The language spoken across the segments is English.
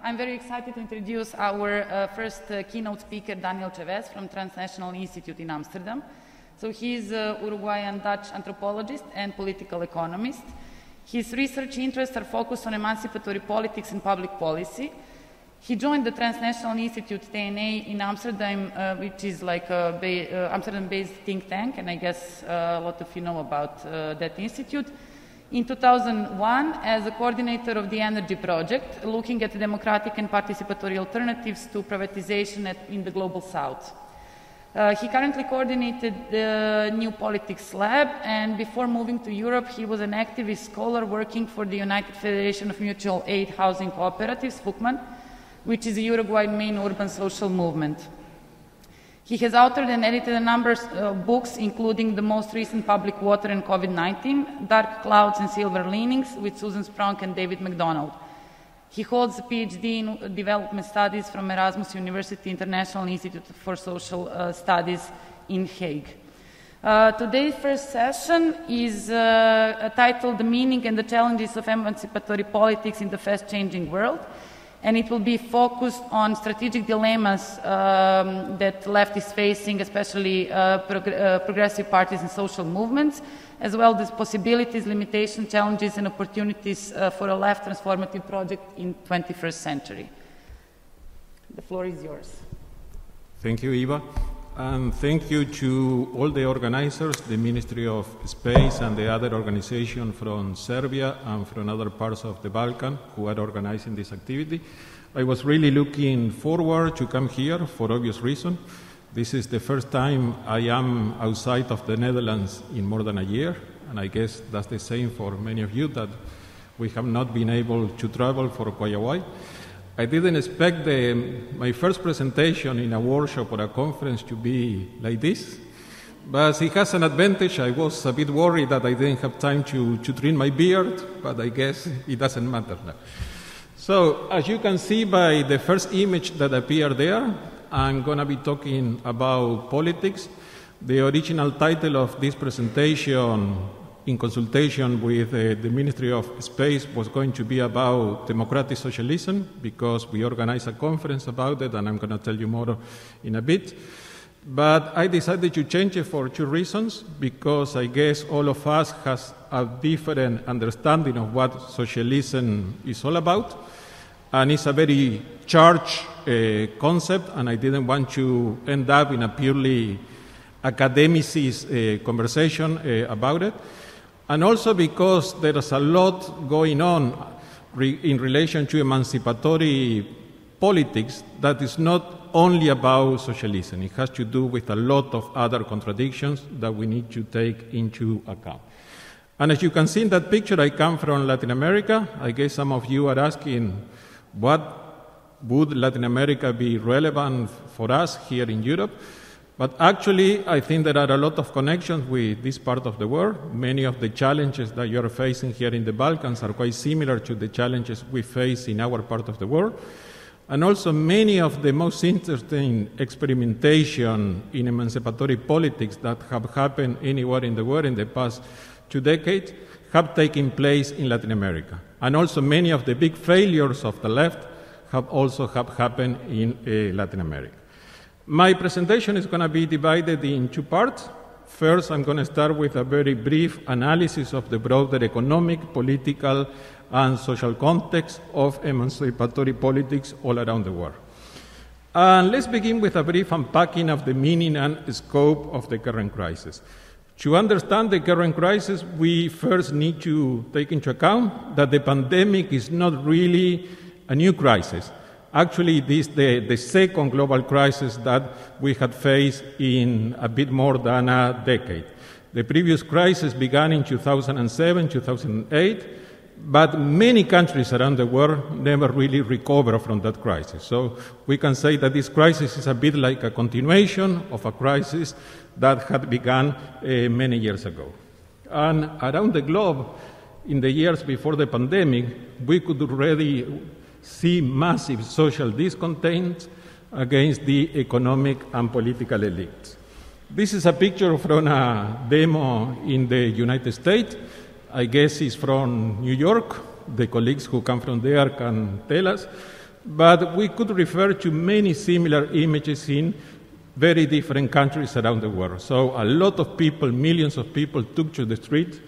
I'm very excited to introduce our first keynote speaker, Chavez from Transnational Institute in Amsterdam. So he's a Uruguayan-Dutch anthropologist and political economist. His research interests are focused on emancipatory politics and public policy. He joined the Transnational Institute, TNI, in Amsterdam, which is like a Amsterdam-based think tank, and I guess a lot of you know about that institute. In 2001, as a coordinator of the Energy Project, looking at democratic and participatory alternatives to privatization in the Global South. He currently coordinated the New Politics Lab, and before moving to Europe, he was an activist scholar working for the United Federation of Mutual Aid Housing Cooperatives, FUCVAM, which is Uruguay's main urban social movement. He has authored and edited a number of books, including the most recent Public Water and COVID-19, Dark Clouds and Silver Linings, with Susan Spronk and David McDonald. He holds a PhD in Development Studies from Erasmus University International Institute for Social Studies in Hague. Today's first session is titled The Meaning and the Challenges of Emancipatory Politics in the Fast-Changing World, and it will be focused on strategic dilemmas that left is facing, especially progressive parties and social movements, as well as possibilities, limitations, challenges, and opportunities for a left transformative project in 21st century. The floor is yours. Thank you, Eva. And thank you to all the organizers, the Ministry of Space and the other organizations from Serbia and from other parts of the Balkan who are organizing this activity. I was really looking forward to come here for obvious reasons. This is the first time I am outside of the Netherlands in more than a year, and I guess that's the same for many of you, that we have not been able to travel for quite a while. I didn't expect my first presentation in a workshop or a conference to be like this, but it has an advantage. I was a bit worried that I didn't have time to trim my beard, but I guess it doesn't matter now. So, as you can see by the first image that appeared there, I'm going to be talking about politics. The original title of this presentation, in consultation with the Ministry of Space, was going to be about democratic socialism, because we organized a conference about it, and I'm going to tell you more in a bit. But I decided to change it for two reasons, because I guess all of us has a different understanding of what socialism is all about, and it's a very charged concept, and I didn't want to end up in a purely academicist conversation about it. And also because there is a lot going on in relation to emancipatory politics that is not only about socialism. It has to do with a lot of other contradictions that we need to take into account. And as you can see in that picture, I come from Latin America. I guess some of you are asking, what would Latin America be relevant for us here in Europe? But actually, I think there are a lot of connections with this part of the world. Many of the challenges that you are facing here in the Balkans are quite similar to the challenges we face in our part of the world. And also, many of the most interesting experimentation in emancipatory politics that have happened anywhere in the world in the past 2 decades have taken place in Latin America. And also, many of the big failures of the left have also happened in Latin America. My presentation is going to be divided in two parts. First, I'm going to start with a very brief analysis of the broader economic, political, and social context of emancipatory politics all around the world. And let's begin with a brief unpacking of the meaning and scope of the current crisis. To understand the current crisis, we first need to take into account that the pandemic is not really a new crisis. Actually, this is the second global crisis that we had faced in a bit more than a decade. The previous crisis began in 2007, 2008, but many countries around the world never really recovered from that crisis. So we can say that this crisis is a bit like a continuation of a crisis that had begun many years ago. And around the globe, in the years before the pandemic, we could already see massive social discontent against the economic and political elites. This is a picture from a demo in the United States. I guess it's from New York. The colleagues who come from there can tell us. but we could refer to many similar images in very different countries around the world. So a lot of people, millions of people, took to the street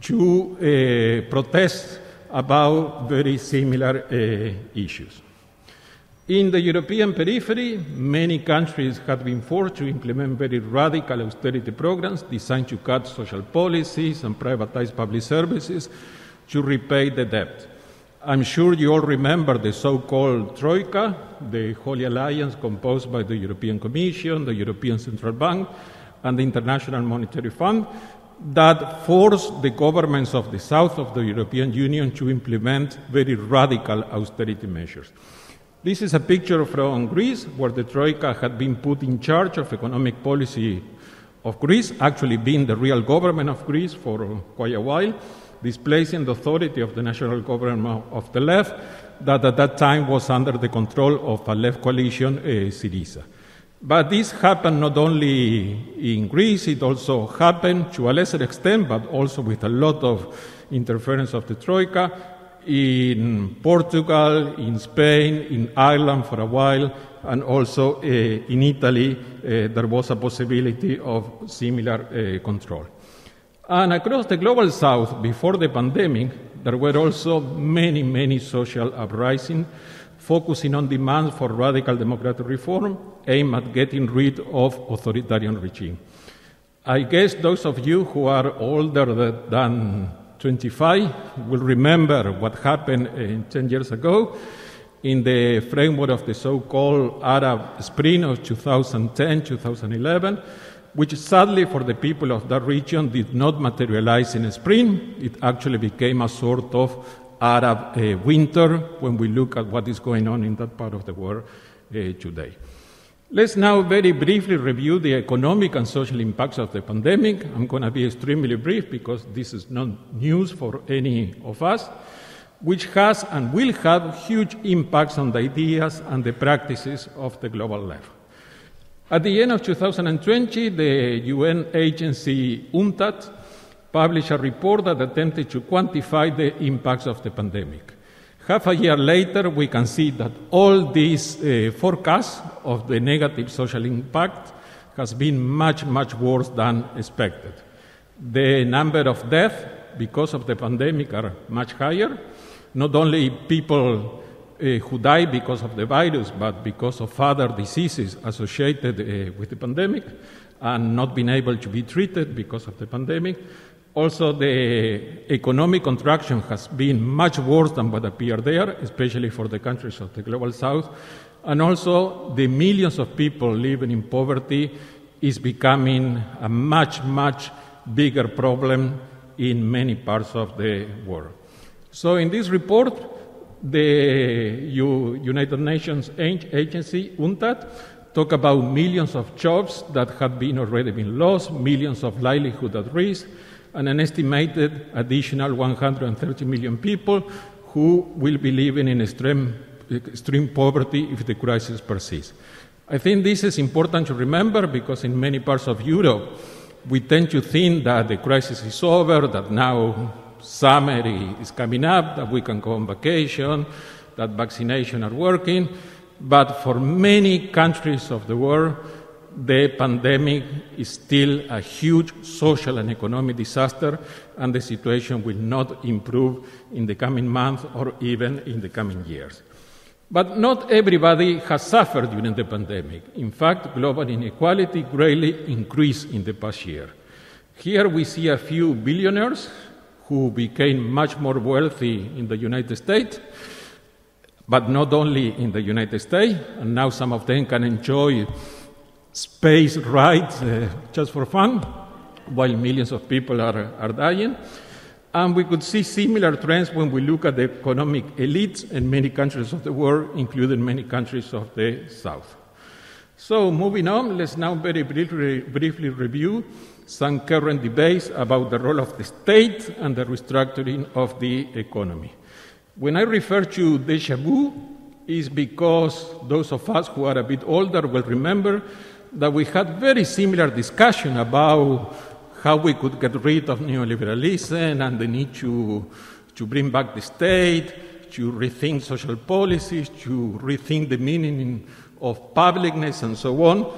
to protest about very similar issues. In the European periphery, many countries have been forced to implement very radical austerity programs designed to cut social policies and privatize public services to repay the debt. I'm sure you all remember the so-called Troika, the Holy Alliance composed by the European Commission, the European Central Bank, and the International Monetary Fund, that forced the governments of the south of the European Union to implement very radical austerity measures. This is a picture from Greece, where the Troika had been put in charge of economic policy of Greece, actually being the real government of Greece for quite a while, displacing the authority of the national government of the left, that at that time was under the control of a left coalition, Syriza. But this happened not only in Greece, it also happened to a lesser extent, but also with a lot of interference of the Troika, in Portugal, in Spain, in Ireland for a while, and also in Italy, there was a possibility of similar control. And across the global south, before the pandemic, there were also many, many social uprisings focusing on demands for radical democratic reform aimed at getting rid of authoritarian regime. I guess those of you who are older than 25 will remember what happened 10 years ago in the framework of the so-called Arab Spring of 2010-2011, which sadly for the people of that region did not materialize in a spring. It actually became a sort of Arab winter when we look at what is going on in that part of the world today. Let's now very briefly review the economic and social impacts of the pandemic. I'm going to be extremely brief because this is not news for any of us, which has and will have huge impacts on the ideas and the practices of the global left. At the end of 2020, the UN agency UNCTAD published a report that attempted to quantify the impacts of the pandemic. Half a year later, we can see that all these forecasts of the negative social impact has been much, much worse than expected. The number of deaths because of the pandemic are much higher, not only people who die because of the virus, but because of other diseases associated with the pandemic and not being able to be treated because of the pandemic. Also, the economic contraction has been much worse than what appeared there, especially for the countries of the global south. And also, the millions of people living in poverty is becoming a much, much bigger problem in many parts of the world. So in this report, the United Nations agency, UNCTAD, talk about millions of jobs that have already been lost, millions of livelihood at risk, and an estimated additional 130 million people who will be living in extreme poverty if the crisis persists. I think this is important to remember because in many parts of Europe, we tend to think that the crisis is over, that now summer is coming up, that we can go on vacation, that vaccinations are working. But for many countries of the world, the pandemic is still a huge social and economic disaster, and the situation will not improve in the coming months or even in the coming years. But not everybody has suffered during the pandemic. In fact, global inequality greatly increased in the past year. Here we see a few billionaires who became much more wealthy in the United States, but not only in the United States, and now some of them can enjoy space rides just for fun, while millions of people are dying. And we could see similar trends when we look at the economic elites in many countries of the world, including many countries of the South. So moving on, let's now very briefly review some current debates about the role of the state and the restructuring of the economy. When I refer to déjà vu, it's because those of us who are a bit older will remember that we had very similar discussion about how we could get rid of neoliberalism and the need to bring back the state, to rethink social policies, to rethink the meaning of publicness and so on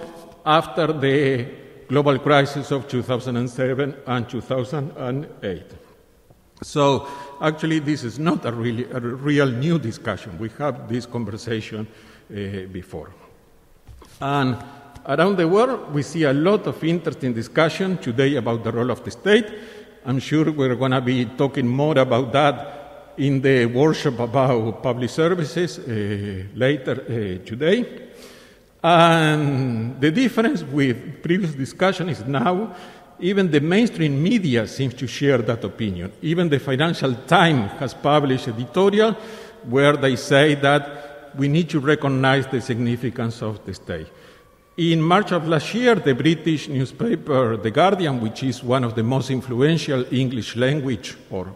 after the global crisis of 2007 and 2008. So actually this is not a real new discussion. We have this conversation before. And around the world, we see a lot of interesting discussion today about the role of the state. I'm sure we're going to be talking more about that in the workshop about public services later today. And the difference with previous discussion is now even the mainstream media seems to share that opinion. Even the Financial Times has published editorial where they say that we need to recognize the significance of the state. In March of last year, the British newspaper The Guardian, which is one of the most influential English language, or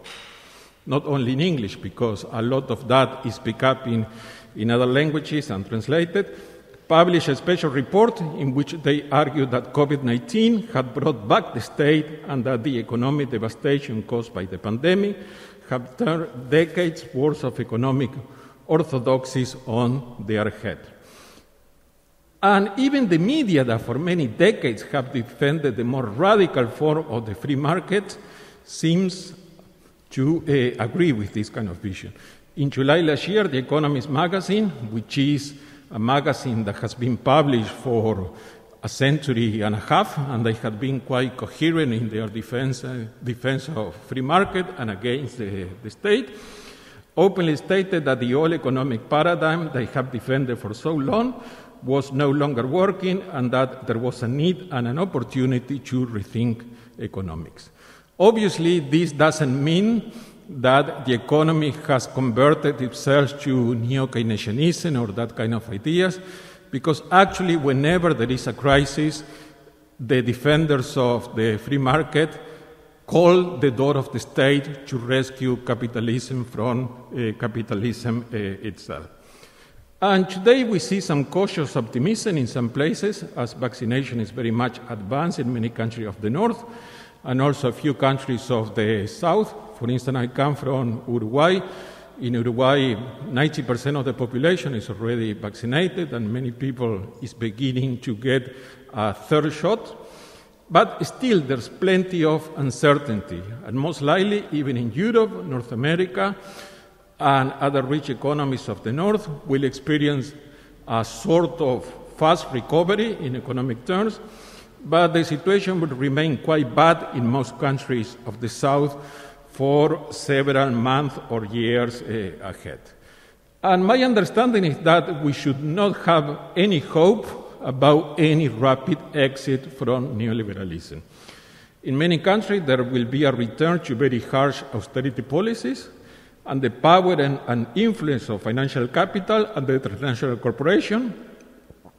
not only in English, because a lot of that is picked up in other languages and translated, published a special report in which they argued that COVID-19 had brought back the state and that the economic devastation caused by the pandemic had turned decades' worth of economic orthodoxies on their head. And even the media that for many decades have defended the more radical form of the free market seems to agree with this kind of vision. In July last year, The Economist magazine, which is a magazine that has been published for a century and a half, and they have been quite coherent in their defense of free market and against the state, openly stated that the old economic paradigm they have defended for so long was no longer working and that there was a need and an opportunity to rethink economics. Obviously, this doesn't mean that the economy has converted itself to neo-Keynesianism or that kind of ideas, because actually whenever there is a crisis, the defenders of the free market call the door of the state to rescue capitalism from capitalism itself. And today we see some cautious optimism in some places, as vaccination is very much advanced in many countries of the north, and also a few countries of the south. For instance, I come from Uruguay. In Uruguay, 90% of the population is already vaccinated, and many people is beginning to get a third shot. But still, there's plenty of uncertainty, and most likely, even in Europe, North America, and other rich economies of the north will experience a sort of fast recovery in economic terms, but the situation would remain quite bad in most countries of the south for several months or years ahead. And my understanding is that we should not have any hope about any rapid exit from neoliberalism. In many countries, there will be a return to very harsh austerity policies, and the power and influence of financial capital and the transnational corporation,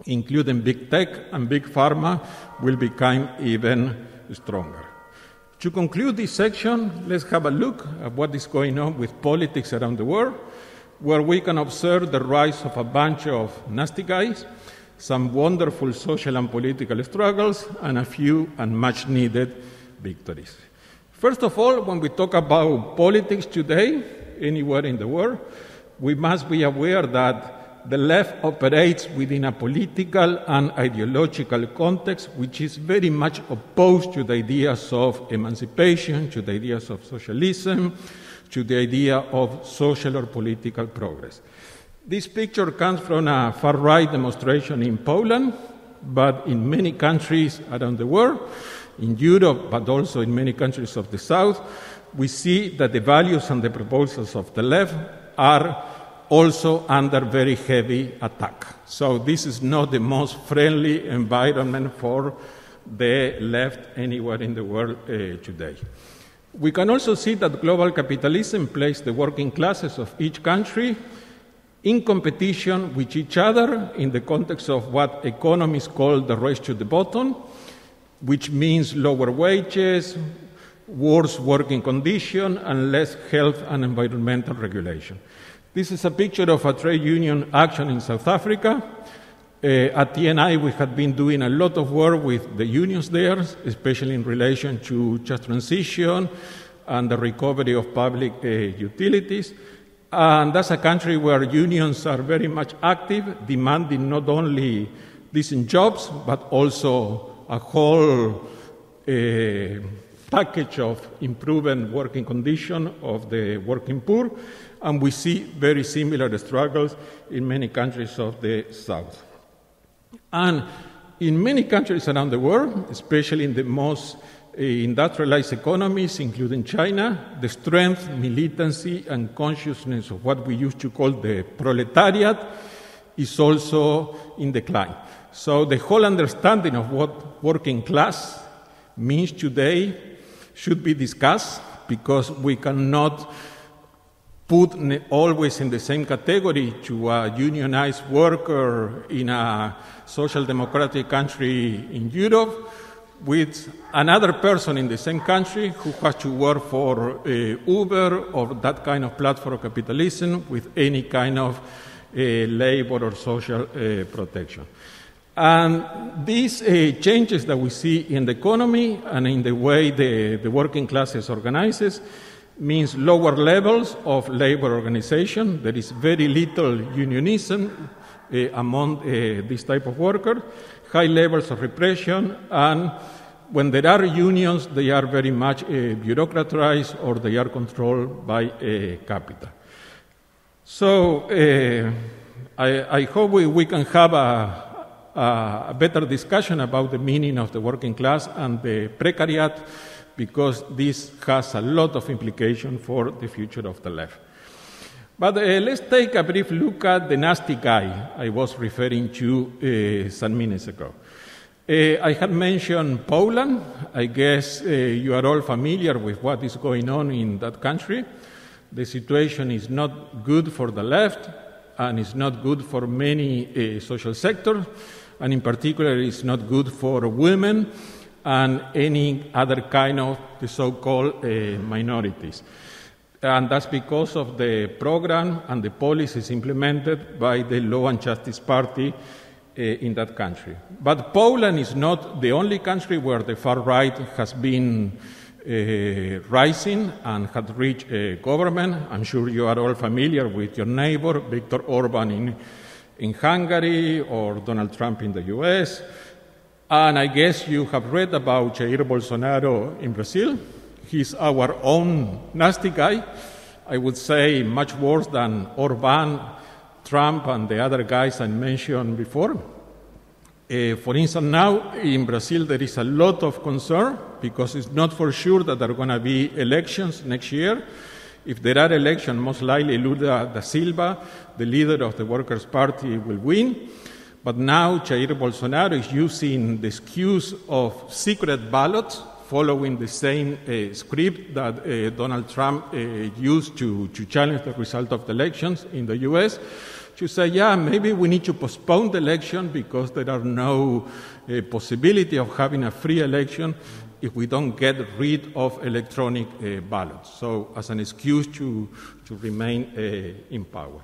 including big tech and big pharma, will become even stronger. To conclude this section, let's have a look at what is going on with politics around the world, where we can observe the rise of a bunch of nasty guys, some wonderful social and political struggles, and a few and much needed victories. First of all, when we talk about politics today, anywhere in the world, we must be aware that the left operates within a political and ideological context which is very much opposed to the ideas of emancipation, to the ideas of socialism, to the idea of social or political progress. This picture comes from a far-right demonstration in Poland, but in many countries around the world, in Europe, but also in many countries of the South, we see that the values and the proposals of the left are also under very heavy attack. So this is not the most friendly environment for the left anywhere in the world today. We can also see that global capitalism places the working classes of each country in competition with each other in the context of what economists call the race to the bottom, which means lower wages, worse working conditions, and less health and environmental regulation. This is a picture of a trade union action in South Africa. At TNI, we had been doing a lot of work with the unions there, especially in relation to just transition and the recovery of public utilities. And that's a country where unions are very much active, demanding not only decent jobs, but also a whole package of improving working conditions of the working poor. And we see very similar struggles in many countries of the South. And in many countries around the world, especially in the most industrialized economies, including China, the strength, militancy, and consciousness of what we used to call the proletariat is also in decline. So the whole understanding of what working class means today should be discussed, because we cannot put always in the same category to a unionized worker in a social democratic country in Europe with another person in the same country who has to work for Uber or that kind of platform capitalism with any kind of labor or social protection. And these changes that we see in the economy and in the way the working classes organizes means lower levels of labor organization. There is very little unionism among this type of workers, high levels of repression, and when there are unions, they are very much bureaucratized or they are controlled by capital. So I hope we can have a better discussion about the meaning of the working class and the precariat, because this has a lot of implication for the future of the left. But let's take a brief look at the nasty guy I was referring to some minutes ago. I had mentioned Poland. I guess you are all familiar with what is going on in that country. The situation is not good for the left, and it's not good for many social sectors, and in particular it's not good for women and any other kind of the so-called minorities. And that's because of the program and the policies implemented by the Law and Justice Party in that country. But Poland is not the only country where the far right has been rising and had reached government. I'm sure you are all familiar with your neighbor, Viktor Orban in Hungary, or Donald Trump in the US. And I guess you have read about Jair Bolsonaro in Brazil. He's our own nasty guy. I would say much worse than Orban, Trump, and the other guys I mentioned before. For instance, now in Brazil there is a lot of concern because it's not for sure that there are going to be elections next year. If there are elections, most likely Lula da Silva, the leader of the Workers' Party, will win. But now Jair Bolsonaro is using the excuse of secret ballots, following the same script that Donald Trump used to challenge the result of the elections in the US, to say, yeah, maybe we need to postpone the election because there are no possibility of having a free election if we don't get rid of electronic ballots. So as an excuse to remain in power.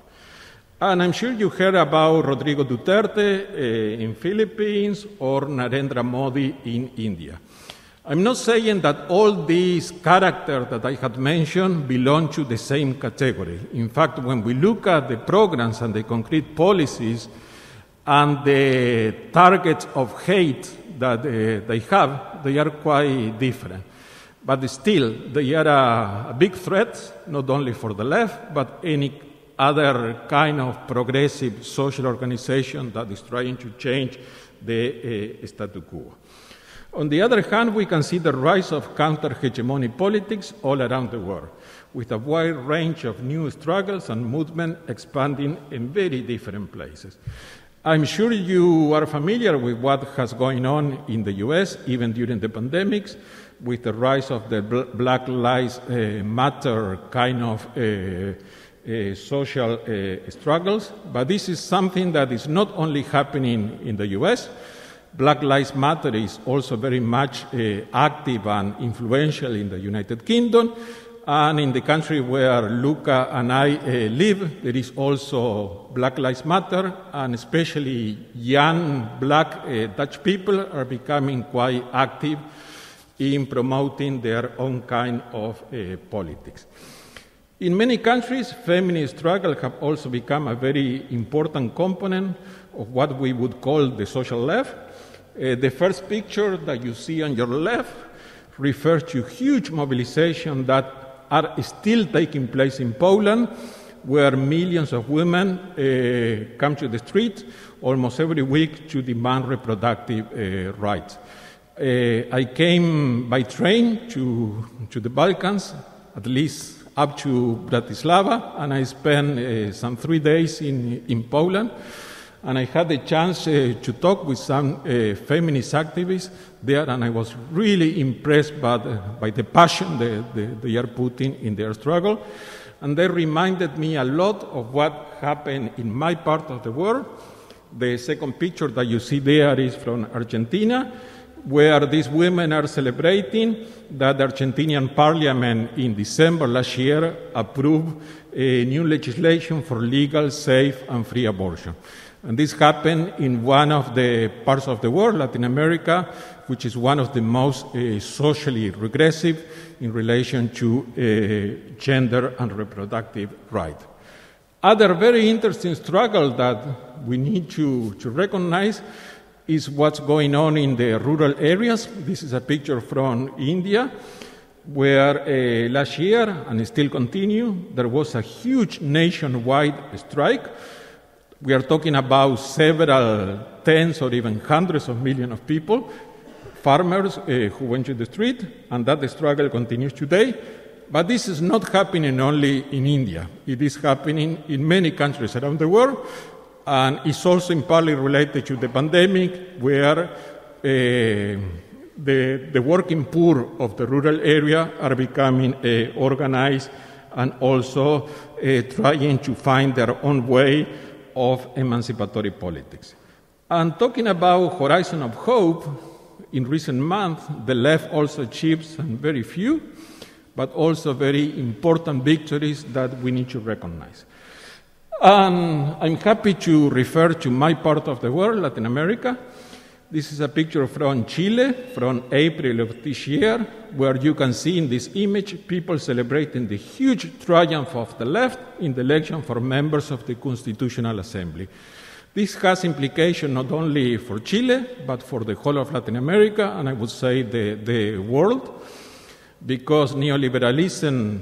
And I'm sure you heard about Rodrigo Duterte in Philippines or Narendra Modi in India. I'm not saying that all these characters that I had mentioned belong to the same category. In fact, when we look at the programs and the concrete policies and the targets of hate that they have, they are quite different. But still, they are a big threat, not only for the left, but any other kind of progressive social organization that is trying to change the status quo. On the other hand, we can see the rise of counter-hegemony politics all around the world, with a wide range of new struggles and movements expanding in very different places. I'm sure you are familiar with what has going on in the US, even during the pandemics, with the rise of the Black Lives Matter kind of social struggles. But this is something that is not only happening in the US. Black Lives Matter is also very much active and influential in the United Kingdom. And in the country where Luca and I live, there is also Black Lives Matter, and especially young black Dutch people are becoming quite active in promoting their own kind of politics. In many countries, feminist struggle have also become a very important component of what we would call the social left. The first picture that you see on your left refers to huge mobilization that are still taking place in Poland, where millions of women come to the street almost every week to demand reproductive rights. I came by train to the Balkans, at least up to Bratislava, and I spent some 3 days in Poland. And I had the chance to talk with some feminist activists there, and I was really impressed by the passion they are putting in their struggle. And they reminded me a lot of what happened in my part of the world. The second picture that you see there is from Argentina, where these women are celebrating that the Argentinian parliament in December last year approved a new legislation for legal, safe, and free abortion. And this happened in one of the parts of the world, Latin America, which is one of the most socially regressive in relation to gender and reproductive rights. Other very interesting struggle that we need to recognize is what's going on in the rural areas. This is a picture from India, where last year, and still continue, there was a huge nationwide strike. We are talking about several tens or even hundreds of millions of people, farmers who went to the street, and that struggle continues today. But this is not happening only in India. It is happening in many countries around the world, and it's also in partly related to the pandemic, where the working poor of the rural area are becoming organized and also trying to find their own way of emancipatory politics. And talking about Horizon of Hope, in recent months, the left also achieved some very few, but also very important victories that we need to recognize. And I'm happy to refer to my part of the world, Latin America. This is a picture from Chile, from April of this year, where you can see in this image people celebrating the huge triumph of the left in the election for members of the Constitutional Assembly. This has implications not only for Chile, but for the whole of Latin America, and I would say the world, because neoliberalism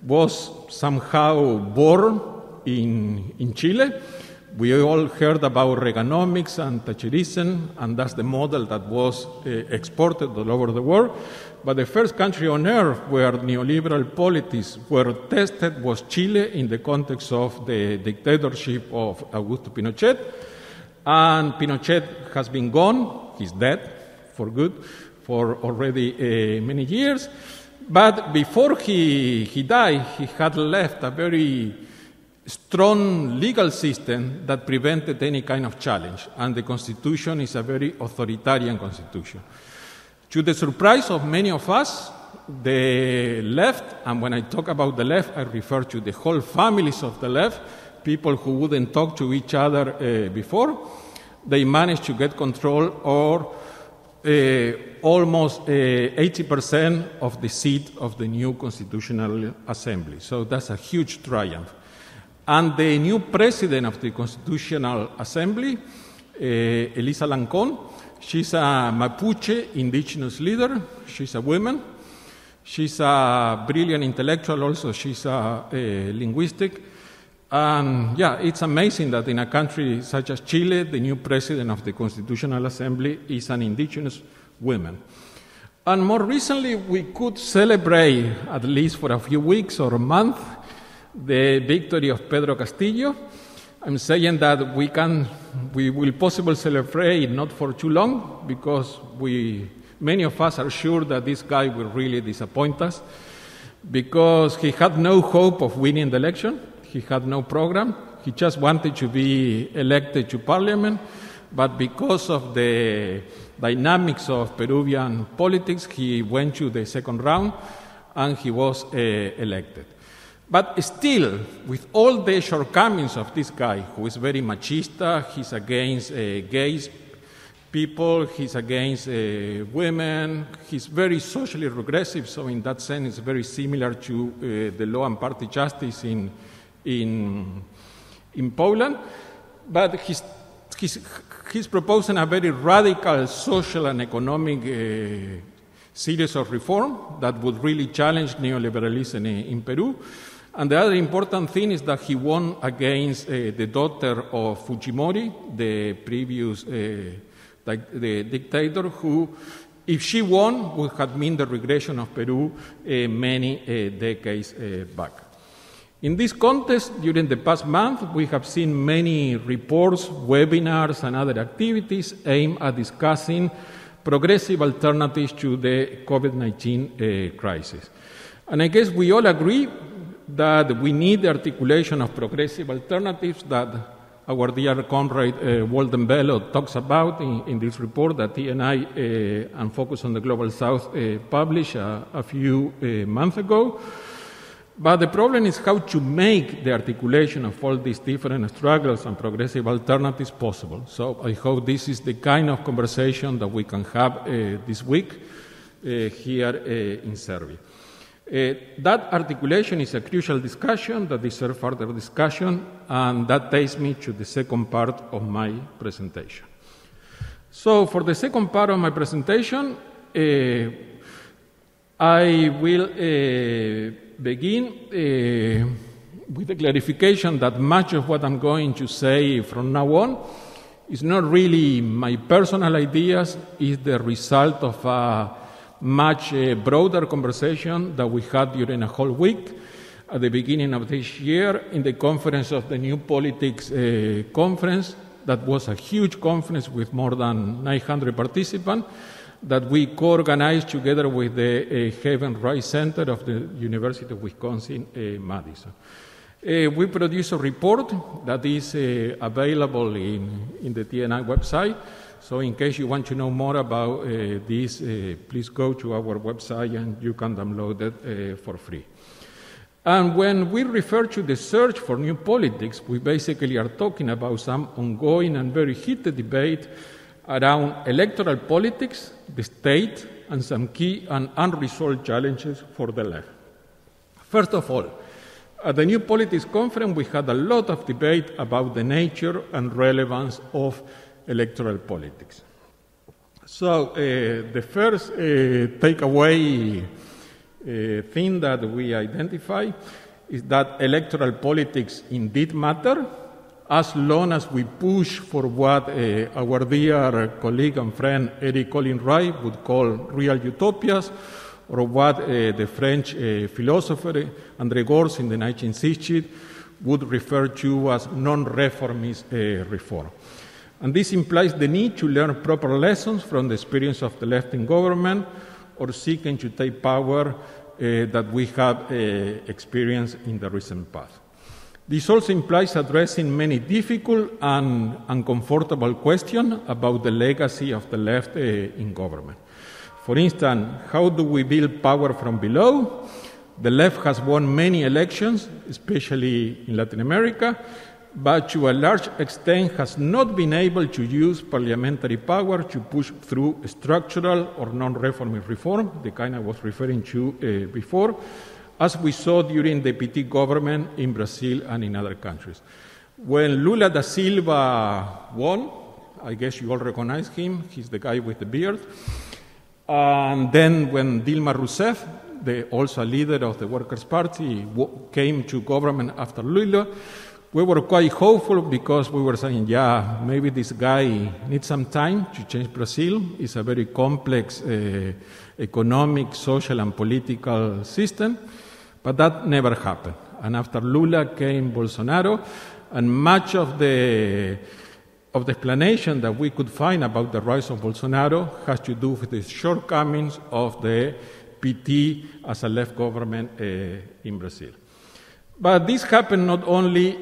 was somehow born in Chile. We all heard about Reaganomics and Thatcherism, and that's the model that was exported all over the world. But the first country on earth where neoliberal politics were tested was Chile in the context of the dictatorship of Augusto Pinochet. And Pinochet has been gone. He's dead for good for already many years. But before he died, he had left a very strong legal system that prevented any kind of challenge, and the Constitution is a very authoritarian constitution. To the surprise of many of us, the left, and when I talk about the left, I refer to the whole families of the left, people who wouldn't talk to each other before, they managed to get control or almost 80% of the seat of the new Constitutional Assembly. So that's a huge triumph. And the new president of the Constitutional Assembly, Elisa Lancón, she's a Mapuche indigenous leader. She's a woman. She's a brilliant intellectual also. She's a linguistic. And yeah, it's amazing that in a country such as Chile, the new president of the Constitutional Assembly is an indigenous woman. And more recently, we could celebrate, at least for a few weeks or a month, the victory of Pedro Castillo. I'm saying that we will possibly celebrate not for too long, because many of us are sure that this guy will really disappoint us, because he had no hope of winning the election. He had no program. He just wanted to be elected to parliament, but because of the dynamics of Peruvian politics, he went to the second round and he was elected. But still, with all the shortcomings of this guy, who is very machista, he's against gays, people, he's against women, he's very socially regressive, so in that sense it's very similar to the law and party justice in Poland, but he's proposing a very radical social and economic series of reform that would really challenge neoliberalism in Peru. And the other important thing is that he won against the daughter of Fujimori, the previous the dictator, who, if she won, would have meant the regression of Peru many decades back. In this context, during the past month, we have seen many reports, webinars, and other activities aimed at discussing progressive alternatives to the COVID-19 crisis. And I guess we all agree that we need the articulation of progressive alternatives that our dear comrade Walden Bello talks about in this report that TNI and Focus on the Global South published a few months ago. But the problem is how to make the articulation of all these different struggles and progressive alternatives possible. So I hope this is the kind of conversation that we can have this week here in Serbia. That articulation is a crucial discussion that deserves further discussion, and that takes me to the second part of my presentation. So for the second part of my presentation, I will begin with the clarification that much of what I'm going to say from now on is not really my personal ideas, it's the result of a much broader conversation that we had during a whole week at the beginning of this year in the conference of the New Politics Conference. That was a huge conference with more than 900 participants that we co-organized together with the Haven Rice Center of the University of Wisconsin-Madison. We produced a report that is available in the TNI website. So in case you want to know more about this, please go to our website and you can download it for free. And when we refer to the search for new politics, we basically are talking about some ongoing and very heated debate around electoral politics, the state, and some key and unresolved challenges for the left. First of all, at the New Politics Conference, we had a lot of debate about the nature and relevance of electoral politics. So the first takeaway thing that we identify is that electoral politics indeed matter, as long as we push for what our dear colleague and friend Eric Colin Wright would call real utopias, or what the French philosopher André Gorz in the 1960s would refer to as non-reformist reform. And this implies the need to learn proper lessons from the experience of the left in government or seeking to take power that we have experienced in the recent past. This also implies addressing many difficult and uncomfortable questions about the legacy of the left in government. For instance, how do we build power from below? The left has won many elections, especially in Latin America, but to a large extent has not been able to use parliamentary power to push through structural or non-reformist reform, the kind I was referring to before, as we saw during the PT government in Brazil and in other countries. When Lula da Silva won, I guess you all recognize him, he's the guy with the beard, and then when Dilma Rousseff, also a leader of the Workers' Party, came to government after Lula, we were quite hopeful because we were saying, yeah, maybe this guy needs some time to change Brazil. It's a very complex economic, social, and political system. But that never happened. And after Lula came Bolsonaro, and much of the explanation that we could find about the rise of Bolsonaro has to do with the shortcomings of the PT as a left government in Brazil. But this happened not only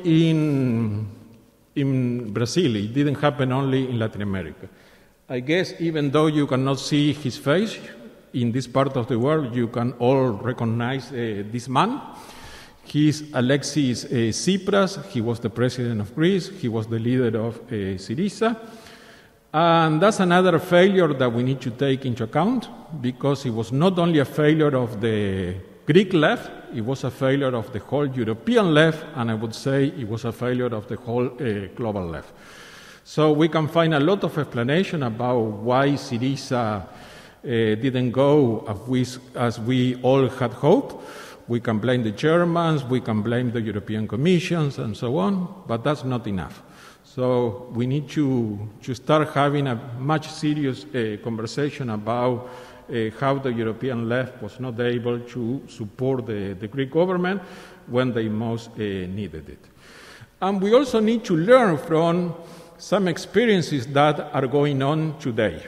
in Brazil, it didn't happen only in Latin America. I guess even though you cannot see his face, in this part of the world you can all recognize this man. He's Alexis Tsipras, he was the president of Greece, he was the leader of Syriza. And that's another failure that we need to take into account, because it was not only a failure of the Greek left, it was a failure of the whole European left, and I would say it was a failure of the whole global left. So we can find a lot of explanation about why Syriza didn't go as we all had hoped. We can blame the Germans, we can blame the European Commissions, and so on, but that's not enough. So we need to start having a much serious conversation about how the European left was not able to support the Greek government when they most needed it. And we also need to learn from some experiences that are going on today.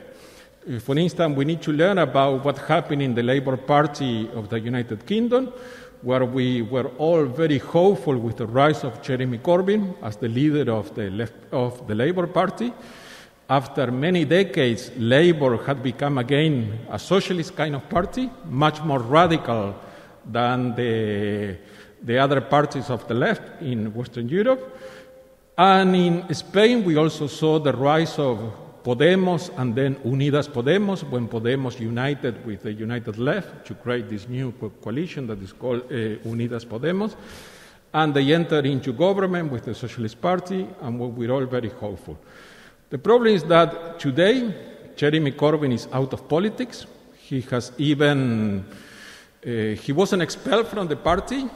For instance, we need to learn about what happened in the Labour Party of the United Kingdom, where we were all very hopeful with the rise of Jeremy Corbyn as the leader of the Labour Party. After many decades, Labour had become again a socialist kind of party, much more radical than the other parties of the left in Western Europe. And in Spain, we also saw the rise of Podemos and then Unidas Podemos, when Podemos united with the United Left to create this new coalition that is called Unidas Podemos. And they entered into government with the Socialist Party, and we're all very hopeful. The problem is that today, Jeremy Corbyn is out of politics. He has even, he wasn't expelled from the party,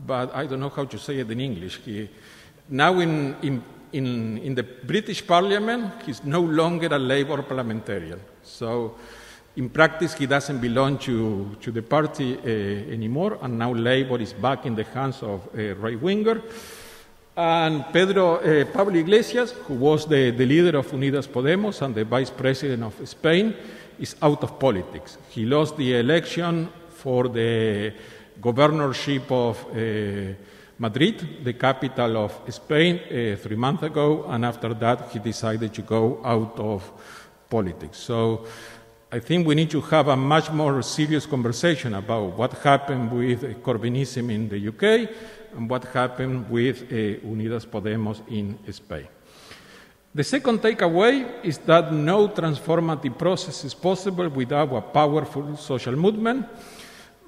but I don't know how to say it in English. Now in the British Parliament, he's no longer a Labour parliamentarian. So in practice, he doesn't belong to the party anymore, and now Labour is back in the hands of a right-winger. And Pablo Iglesias, who was the leader of Unidas Podemos and the vice president of Spain, is out of politics. He lost the election for the governorship of Madrid, the capital of Spain, 3 months ago, and after that he decided to go out of politics. So I think we need to have a much more serious conversation about what happened with Corbynism in the UK and what happened with Unidas Podemos in Spain. The second takeaway is that no transformative process is possible without a powerful social movement,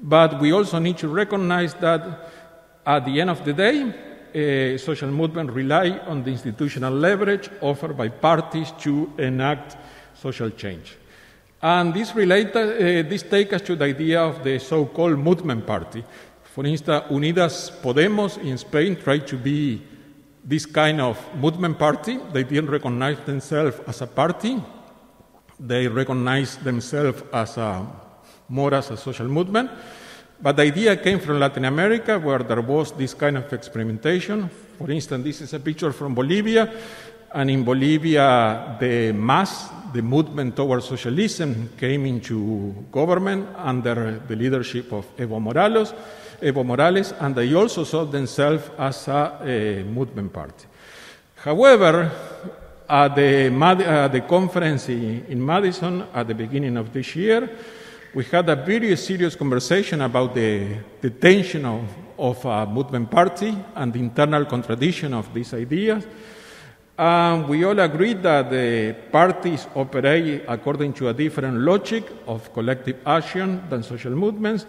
but we also need to recognize that at the end of the day, social movements rely on the institutional leverage offered by parties to enact social change. And this takes us to the idea of the so-called movement party. For instance, Unidas Podemos in Spain tried to be this kind of movement party. They didn't recognize themselves as a party. They recognized themselves as more as a social movement. But the idea came from Latin America, where there was this kind of experimentation. For instance, this is a picture from Bolivia, and in Bolivia, the movement towards socialism came into government under the leadership of Evo Morales, and they also saw themselves as a movement party. However, at the conference in Madison at the beginning of this year, we had a very serious conversation about the tension of a movement party and the internal contradiction of these ideas. We all agreed that the parties operate according to a different logic of collective action than social movements,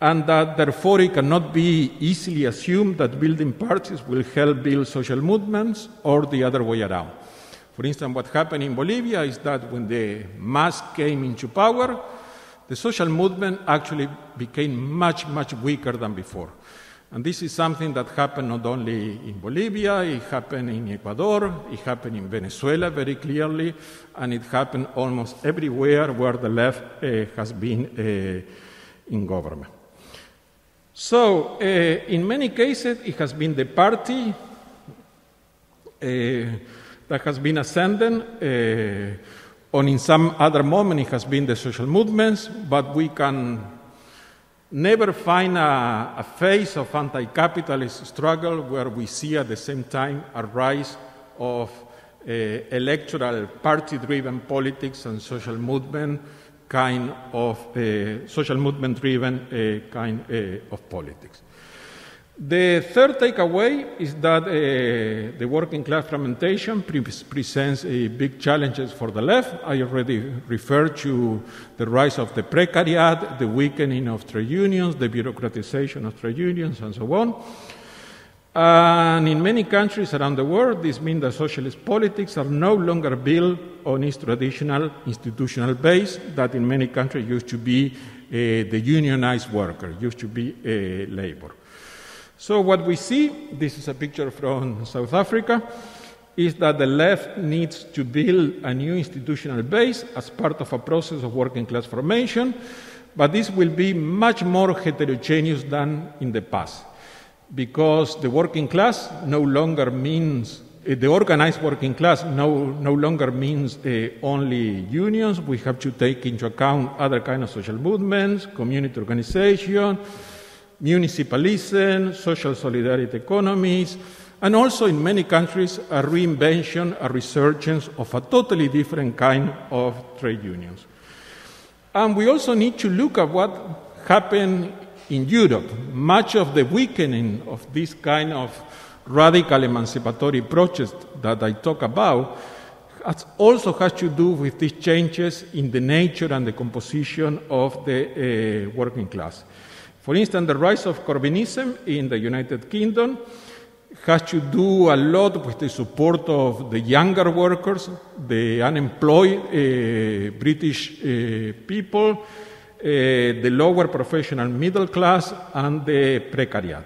and that therefore it cannot be easily assumed that building parties will help build social movements or the other way around. For instance, what happened in Bolivia is that when the MAS came into power, the social movement actually became much, much weaker than before. And this is something that happened not only in Bolivia, it happened in Ecuador, it happened in Venezuela very clearly, and it happened almost everywhere where the left has been in government. So, in many cases, it has been the party that has been ascendant, or in some other moment it has been the social movements, but we can never find a phase of anti-capitalist struggle where we see at the same time a rise of electoral party-driven politics and social movement kind of social movement-driven kind of politics. The third takeaway is that the working class fragmentation presents big challenges for the left. I already referred to the rise of the precariat, the weakening of trade unions, the bureaucratization of trade unions, and so on. And in many countries around the world, this means that socialist politics are no longer built on its traditional institutional base that in many countries used to be the unionized worker, used to be labor. So what we see, this is a picture from South Africa, is that the left needs to build a new institutional base as part of a process of working class formation, but this will be much more heterogeneous than in the past, because the working class no longer means, the organized working class no longer means only unions. We have to take into account other kinds of social movements, community organization, municipalism, social solidarity economies, and also in many countries a reinvention, a resurgence of a totally different kind of trade unions. And we also need to look at what happened in Europe. Much of the weakening of this kind of radical emancipatory project that I talk about also has to do with these changes in the nature and the composition of the working class. For instance, the rise of Corbynism in the United Kingdom has to do a lot with the support of the younger workers, the unemployed British people, the lower professional middle class, and the precariat.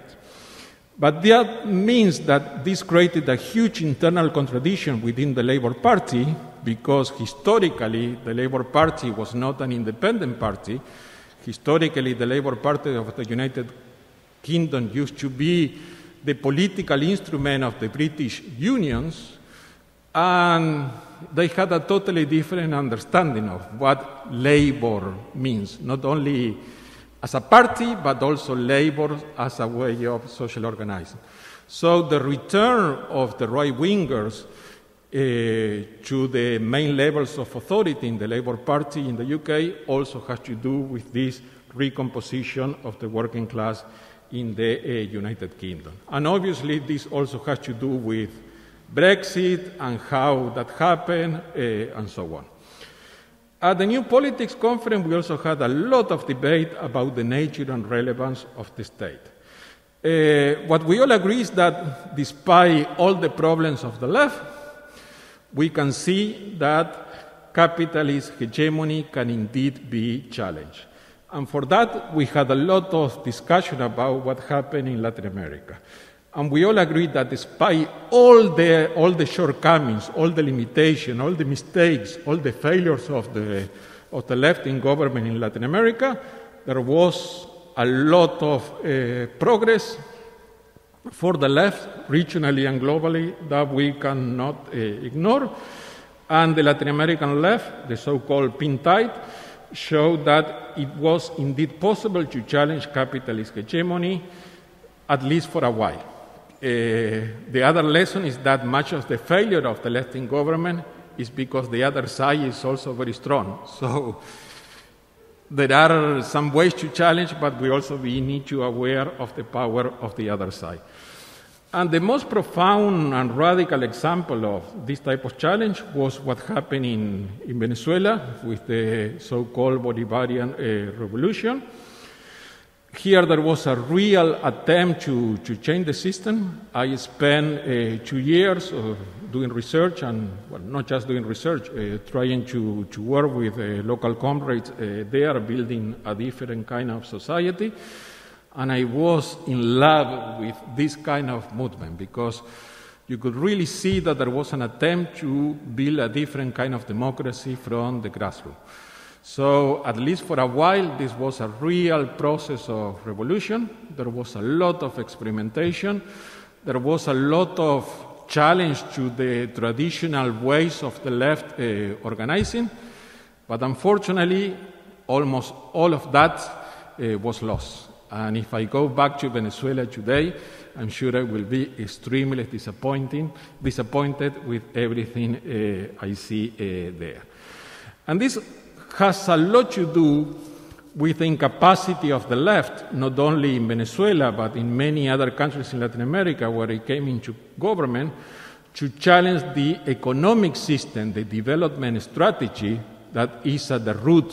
But that means that this created a huge internal contradiction within the Labour Party, because historically the Labour Party was not an independent party. Historically, the Labour Party of the United Kingdom used to be the political instrument of the British unions, and they had a totally different understanding of what labor means, not only as a party, but also labor as a way of social organizing. So the return of the right-wingers to the main levels of authority in the Labour Party in the UK also has to do with this recomposition of the working class in the United Kingdom. And obviously this also has to do with Brexit and how that happened and so on. At the New Politics Conference, we also had a lot of debate about the nature and relevance of the state. What we all agree is that despite all the problems of the left, we can see that capitalist hegemony can indeed be challenged. And for that, we had a lot of discussion about what happened in Latin America. And we all agree that despite all the shortcomings, all the limitations, all the mistakes, all the failures of the left-wing government in Latin America, there was a lot of progress for the left, regionally and globally, that we cannot ignore. And the Latin American left, the so-called pink tide, showed that it was indeed possible to challenge capitalist hegemony, at least for a while. The other lesson is that much of the failure of the left-wing government is because the other side is also very strong. So there are some ways to challenge, but we also need to be aware of the power of the other side. And the most profound and radical example of this type of challenge was what happened in Venezuela with the so-called Bodhibarrian Revolution. Here there was a real attempt to change the system. I spent 2 years doing research, and well, not just doing research, trying to work with local comrades there, building a different kind of society. And I was in love with this kind of movement because you could really see that there was an attempt to build a different kind of democracy from the grassroots. So at least for a while, this was a real process of revolution. There was a lot of experimentation. There was a lot of challenge to the traditional ways of the left organizing. But unfortunately, almost all of that was lost. And if I go back to Venezuela today, I'm sure I will be extremely disappointed with everything I see there. And this has a lot to do with the incapacity of the left, not only in Venezuela, but in many other countries in Latin America where it came into government, to challenge the economic system, the development strategy that is at the root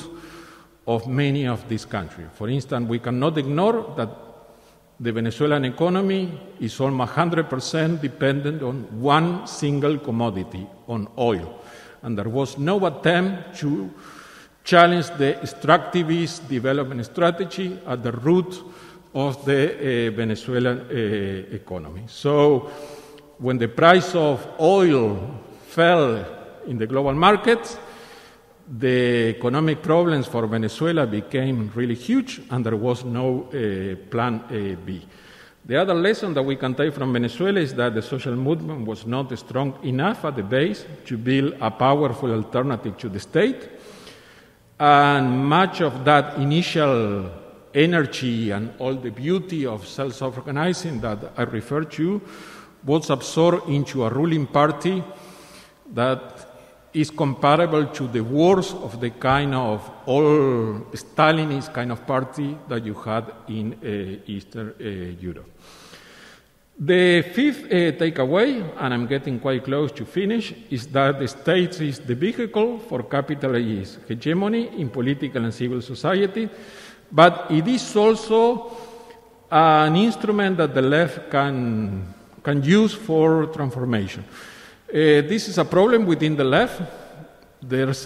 of many of these countries. For instance, we cannot ignore that the Venezuelan economy is almost 100% dependent on one single commodity, on oil. And there was no attempt to challenge the extractivist development strategy at the root of the Venezuelan economy. So when the price of oil fell in the global markets, the economic problems for Venezuela became really huge, and there was no plan B. The other lesson that we can take from Venezuela is that the social movement was not strong enough at the base to build a powerful alternative to the state, and much of that initial energy and all the beauty of self-organizing that I referred to was absorbed into a ruling party that is comparable to the worst of the kind of all Stalinist kind of party that you had in Eastern Europe. The fifth takeaway, and I'm getting quite close to finish, is that the state is the vehicle for capitalist hegemony in political and civil society, but it is also an instrument that the left can use for transformation. This is a problem within the left. There's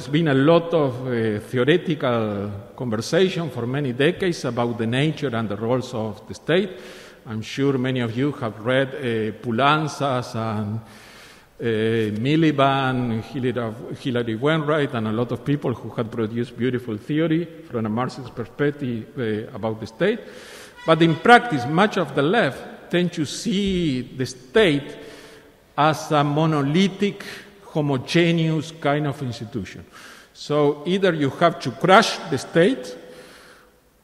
been a lot of theoretical conversation for many decades about the nature and the roles of the state. I'm sure many of you have read Poulantzas and Miliband, Hilary Wainwright, and a lot of people who had produced beautiful theory from a Marxist perspective about the state. But in practice, much of the left tend to see the state as a monolithic, homogeneous kind of institution. So either you have to crush the state,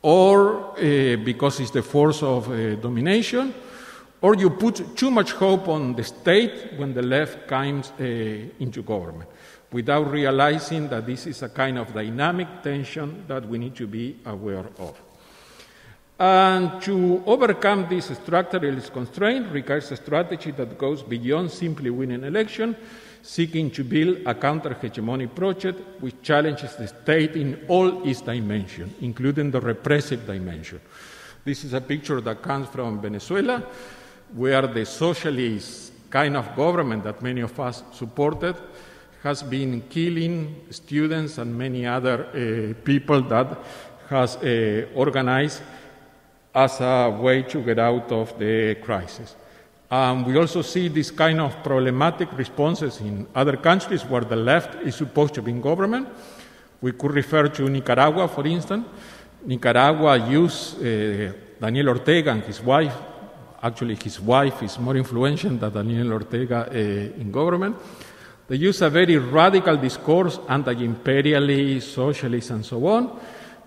or because it's the force of domination, or you put too much hope on the state when the left comes into government, without realizing that this is a kind of dynamic tension that we need to be aware of. And to overcome this structuralist constraint requires a strategy that goes beyond simply winning an election, seeking to build a counter-hegemonic project which challenges the state in all its dimensions, including the repressive dimension. This is a picture that comes from Venezuela, where the socialist kind of government that many of us supported has been killing students and many other people that has organized as a way to get out of the crisis. We also see this kind of problematic responses in other countries where the left is supposed to be in government. We could refer to Nicaragua, for instance. Nicaragua used Daniel Ortega and his wife. Actually, his wife is more influential than Daniel Ortega in government. They use a very radical discourse, anti-imperialist, socialist, and so on.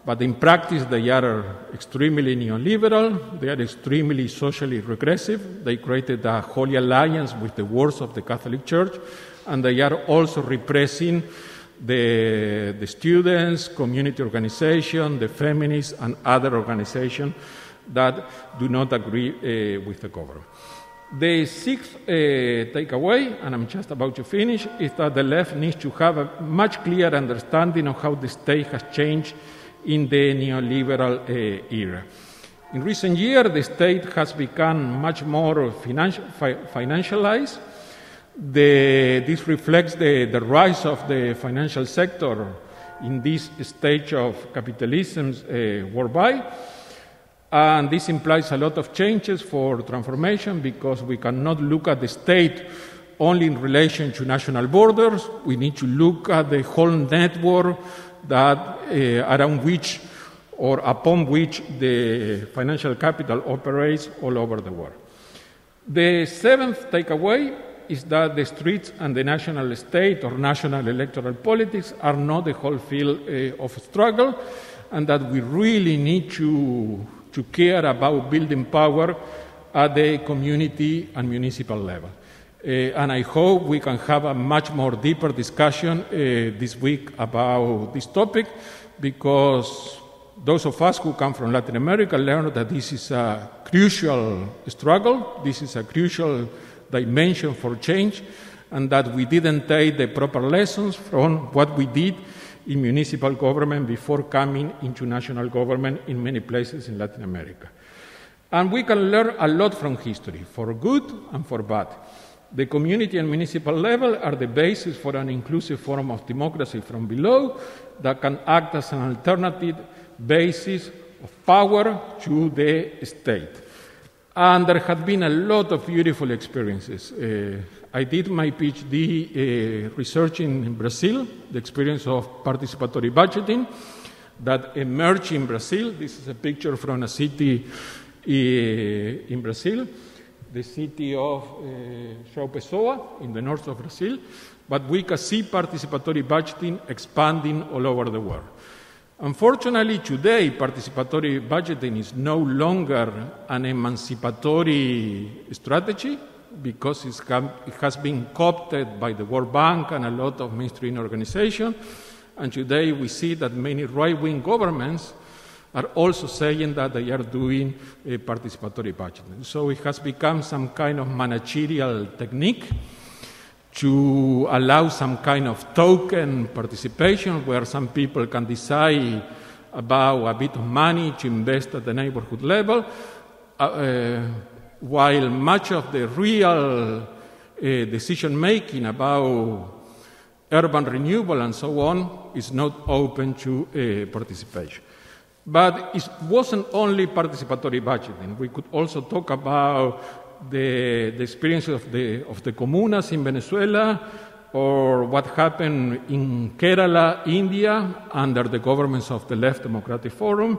But in practice, they are extremely neoliberal, they are extremely socially regressive, they created a holy alliance with the worst of the Catholic Church, and they are also repressing the students, community organizations, the feminists, and other organizations that do not agree with the government. The sixth takeaway, and I'm just about to finish, is that the left needs to have a much clearer understanding of how the state has changed in the neoliberal era. In recent years, the state has become much more financialized. This reflects the rise of the financial sector in this stage of capitalism worldwide. And this implies a lot of changes for transformation because we cannot look at the state only in relation to national borders. We need to look at the whole network that around which or upon which the financial capital operates all over the world. The seventh takeaway is that the streets and the national state or national electoral politics are not the whole field of struggle, and that we really need to care about building power at the community and municipal level. And I hope we can have a much more deeper discussion this week about this topic, because those of us who come from Latin America learn that this is a crucial struggle, this is a crucial dimension for change, and that we didn't take the proper lessons from what we did in municipal government before coming into national government in many places in Latin America. And we can learn a lot from history, for good and for bad. The community and municipal level are the basis for an inclusive form of democracy from below that can act as an alternative basis of power to the state. And there have been a lot of beautiful experiences. I did my PhD researching in Brazil, the experience of participatory budgeting that emerged in Brazil. This is a picture from a city in Brazil, the city of João Pessoa in the north of Brazil, but we can see participatory budgeting expanding all over the world. Unfortunately, today, participatory budgeting is no longer an emancipatory strategy because it has been co-opted by the World Bank and a lot of mainstream organizations, and today we see that many right-wing governments are also saying that they are doing participatory budgeting. So it has become some kind of managerial technique to allow some kind of token participation where some people can decide about a bit of money to invest at the neighborhood level, while much of the real decision-making about urban renewal and so on is not open to participation. But it wasn't only participatory budgeting. We could also talk about the experience of the comunas in Venezuela, or what happened in Kerala, India, under the governments of the Left Democratic Forum,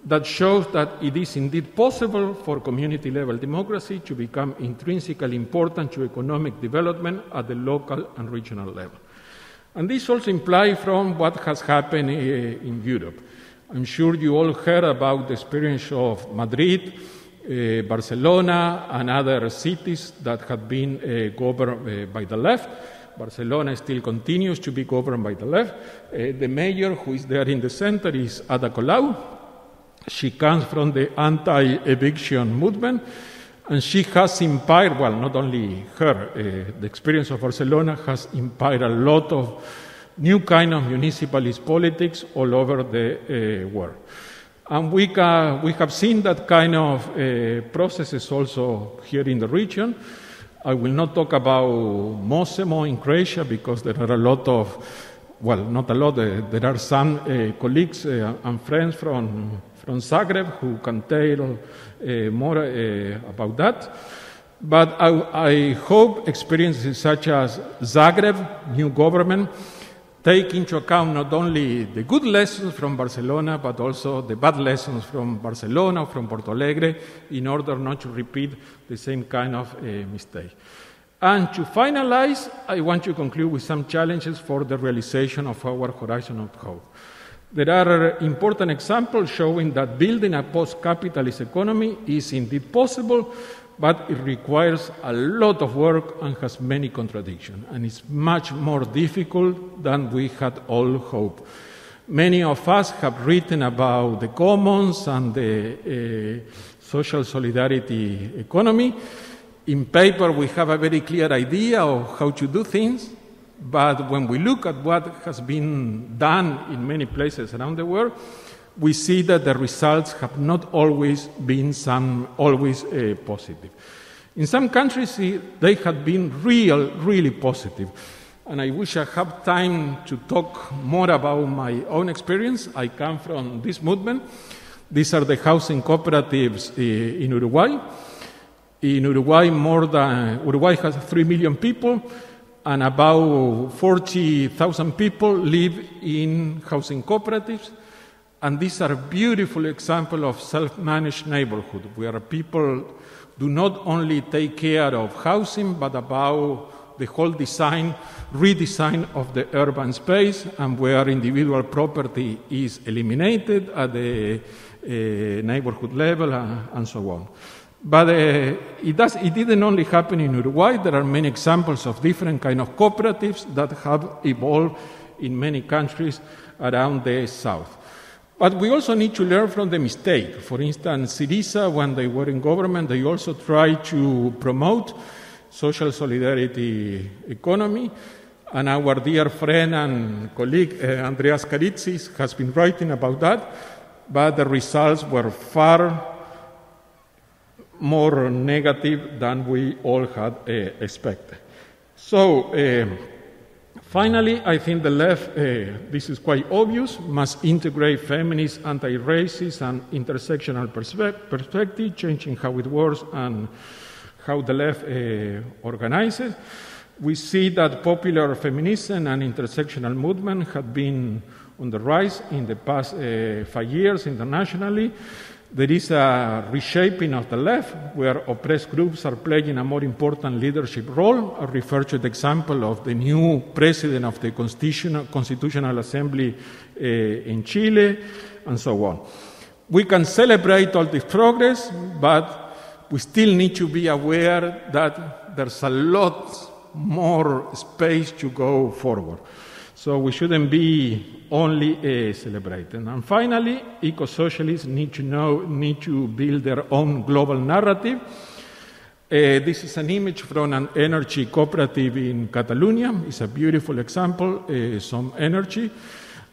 that shows that it is indeed possible for community-level democracy to become intrinsically important to economic development at the local and regional level. And this also implies from what has happened in Europe. I'm sure you all heard about the experience of Madrid, Barcelona, and other cities that have been governed by the left. Barcelona still continues to be governed by the left. The mayor who is there in the center is Ada Colau. She comes from the anti-eviction movement, and she has inspired, well, not only her, the experience of Barcelona has inspired a lot of new kind of municipalist politics all over the world. And we have seen that kind of processes also here in the region. I will not talk about Mosemo in Croatia because there are a lot of, well, not a lot, there are some colleagues and friends from Zagreb who can tell more about that. But I hope experiences such as Zagreb, new government, take into account not only the good lessons from Barcelona, but also the bad lessons from Barcelona, from Porto Alegre, in order not to repeat the same kind of mistake. And to finalize, I want to conclude with some challenges for the realization of our horizon of hope. There are important examples showing that building a post-capitalist economy is indeed possible, but it requires a lot of work and has many contradictions, and it's much more difficult than we had all hoped. Many of us have written about the commons and the social solidarity economy. In paper, we have a very clear idea of how to do things, but when we look at what has been done in many places around the world, we see that the results have not always been positive. In some countries, they have been really positive. And I wish I had time to talk more about my own experience. I come from this movement. These are the housing cooperatives in Uruguay. In Uruguay, Uruguay has 3 million people, and about 40,000 people live in housing cooperatives. And these are a beautiful example of self-managed neighborhood, where people do not only take care of housing, but about the whole redesign of the urban space, and where individual property is eliminated at the neighborhood level and so on. But it didn't only happen in Uruguay. There are many examples of different kind of cooperatives that have evolved in many countries around the South. But we also need to learn from the mistake. For instance, Syriza, when they were in government, they also tried to promote social solidarity economy. And our dear friend and colleague, Andreas Karitsis, has been writing about that. But the results were far more negative than we all had expected. So, finally, I think the left, this is quite obvious, must integrate feminist, anti-racist, and intersectional perspective, changing how it works and how the left organizes. We see that popular feminism and intersectional movement have been on the rise in the past 5 years internationally. There is a reshaping of the left, where oppressed groups are playing a more important leadership role. I refer to the example of the new president of the Constitutional Assembly in Chile, and so on. We can celebrate all this progress, but we still need to be aware that there's a lot more space to go forward. So we shouldn't be only celebrating. And finally, eco-socialists need to build their own global narrative. This is an image from an energy cooperative in Catalonia. It's a beautiful example, some energy.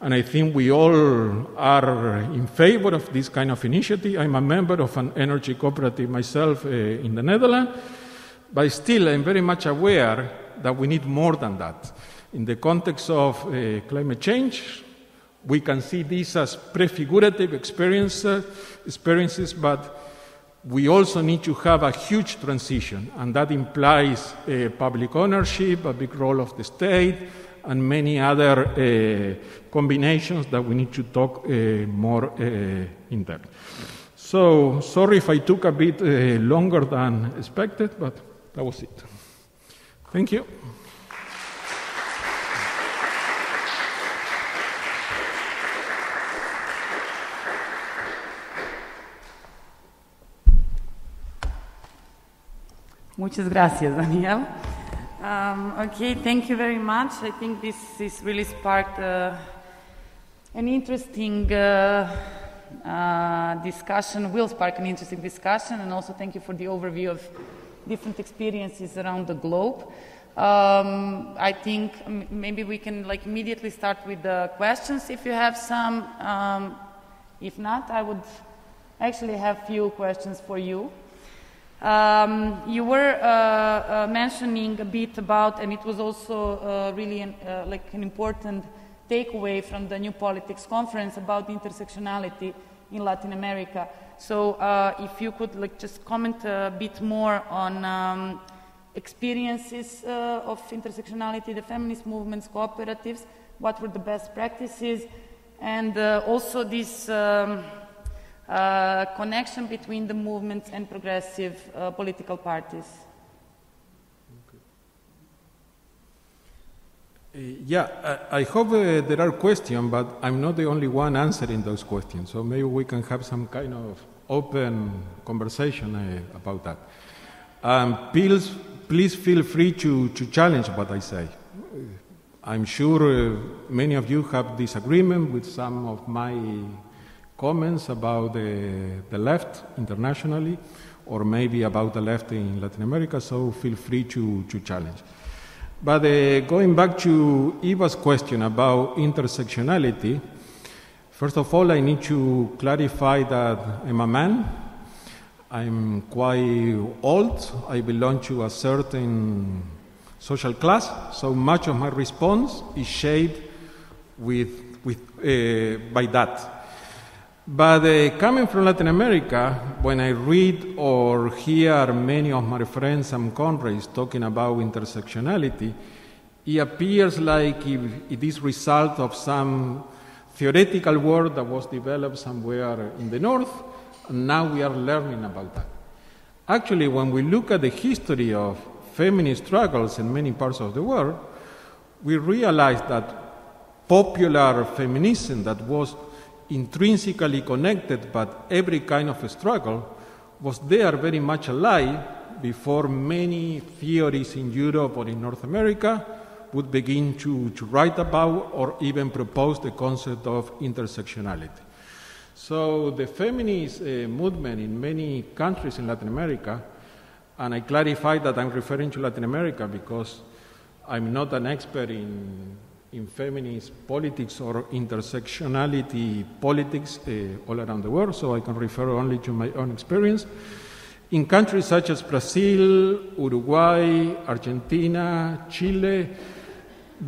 And I think we all are in favor of this kind of initiative. I'm a member of an energy cooperative myself in the Netherlands. But still, I'm very much aware that we need more than that. In the context of climate change, we can see this as prefigurative experiences, but we also need to have a huge transition, and that implies public ownership, a big role of the state, and many other combinations that we need to talk more in depth. So, sorry if I took a bit longer than expected, but that was it. Thank you. Muchas gracias, Daniel. Okay, thank you very much. I think this really sparked an interesting discussion, will spark an interesting discussion, and also thank you for the overview of different experiences around the globe. I think maybe we can immediately start with the questions if you have some. If not, I would actually have a few questions for you. You were mentioning a bit about, and it was also really an important takeaway from the New Politics Conference about intersectionality in Latin America. So if you could just comment a bit more on experiences of intersectionality, the feminist movements, cooperatives, what were the best practices, and also this connection between the movements and progressive political parties. I hope there are questions, but I'm not the only one answering those questions, so maybe we can have some kind of open conversation about that. Please feel free to challenge what I say. I'm sure many of you have disagreement with some of my comments about the left internationally, or maybe about the left in Latin America, so feel free to challenge. But going back to Eva's question about intersectionality, first of all, I need to clarify that I'm a man. I'm quite old. I belong to a certain social class, so much of my response is shaped by that. But coming from Latin America, when I read or hear many of my friends and comrades talking about intersectionality, it appears like it is result of some theoretical work that was developed somewhere in the north, and now we are learning about that. Actually, when we look at the history of feminist struggles in many parts of the world, we realize that popular feminism that was intrinsically connected, but every kind of struggle was there very much alive before many theories in Europe or in North America would begin to write about or even propose the concept of intersectionality. So the feminist movement in many countries in Latin America, and I clarify that I'm referring to Latin America because I'm not an expert in feminist politics or intersectionality politics all around the world, so I can refer only to my own experience. In countries such as Brazil, Uruguay, Argentina, Chile,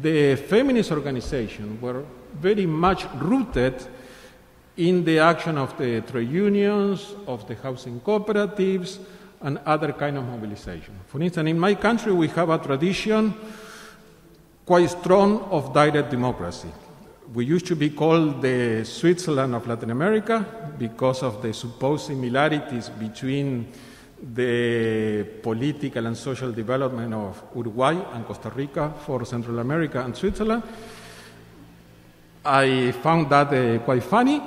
the feminist organizations were very much rooted in the action of the trade unions, of the housing cooperatives, and other kind of mobilization. For instance, in my country, we have a tradition quite strong of direct democracy. We used to be called the Switzerland of Latin America because of the supposed similarities between the political and social development of Uruguay and Costa Rica for Central America and Switzerland. I found that quite funny,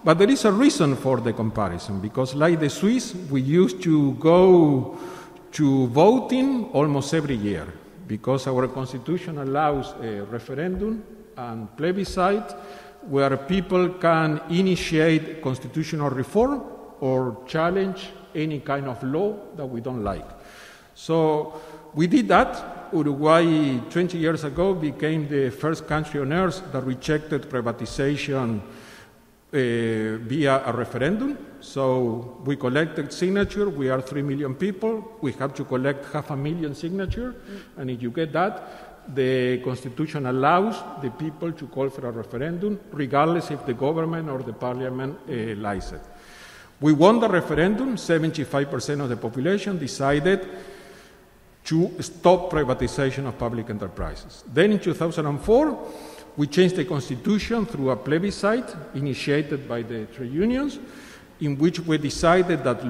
but there is a reason for the comparison, because like the Swiss, we used to go to voting almost every year, because our constitution allows a referendum and plebiscite where people can initiate constitutional reform or challenge any kind of law that we don't like. So we did that. Uruguay 20 years ago became the first country on earth that rejected privatization via a referendum. So we collected signatures. We are 3 million people. We have to collect 500,000 signatures. And if you get that, the Constitution allows the people to call for a referendum, regardless if the government or the parliament likes it. We won the referendum. 75% of the population decided to stop privatization of public enterprises. Then in 2004, we changed the Constitution through a plebiscite initiated by the trade unions, in which we decided that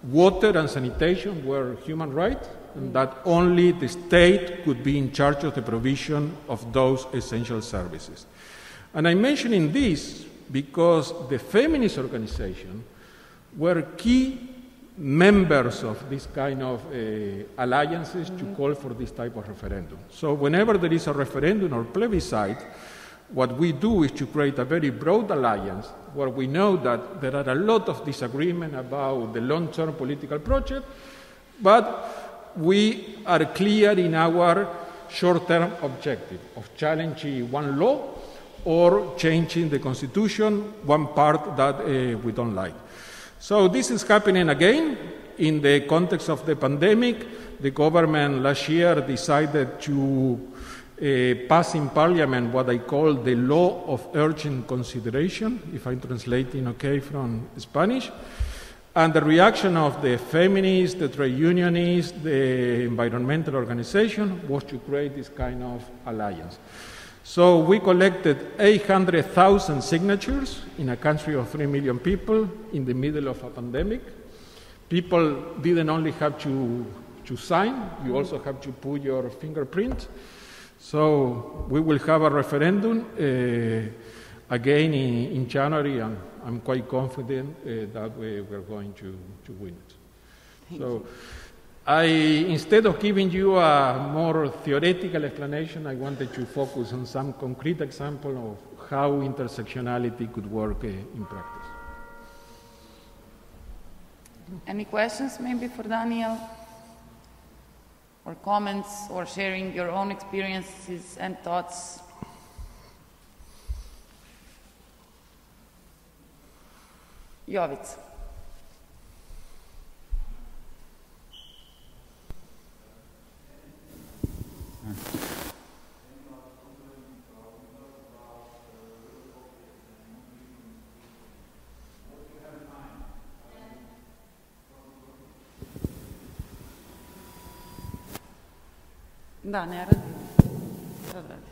water and sanitation were human rights, and that only the state could be in charge of the provision of those essential services. And I'm mentioning this because the feminist organization were key members of this kind of alliances to call for this type of referendum. So whenever there is a referendum or plebiscite, what we do is to create a very broad alliance where we know that there are a lot of disagreement about the long-term political project, but we are clear in our short-term objective of challenging one law or changing the constitution, one part that we don't like. So this is happening again in the context of the pandemic. The government last year decided to pass in Parliament what I call the law of urgent consideration, if I'm translating okay from Spanish. And the reaction of the feminists, the trade unionists, the environmental organization was to create this kind of alliance. So we collected 800,000 signatures in a country of 3 million people in the middle of a pandemic. People didn't only have to sign, you also have to put your fingerprint. So we will have a referendum again in January, and I'm quite confident that we're going to win it. So instead of giving you a more theoretical explanation, I wanted to focus on some concrete example of how intersectionality could work in practice. Any questions maybe for Daniel? Or comments, or sharing your own experiences and thoughts? Jovic. Da, ne radi. Sad radi.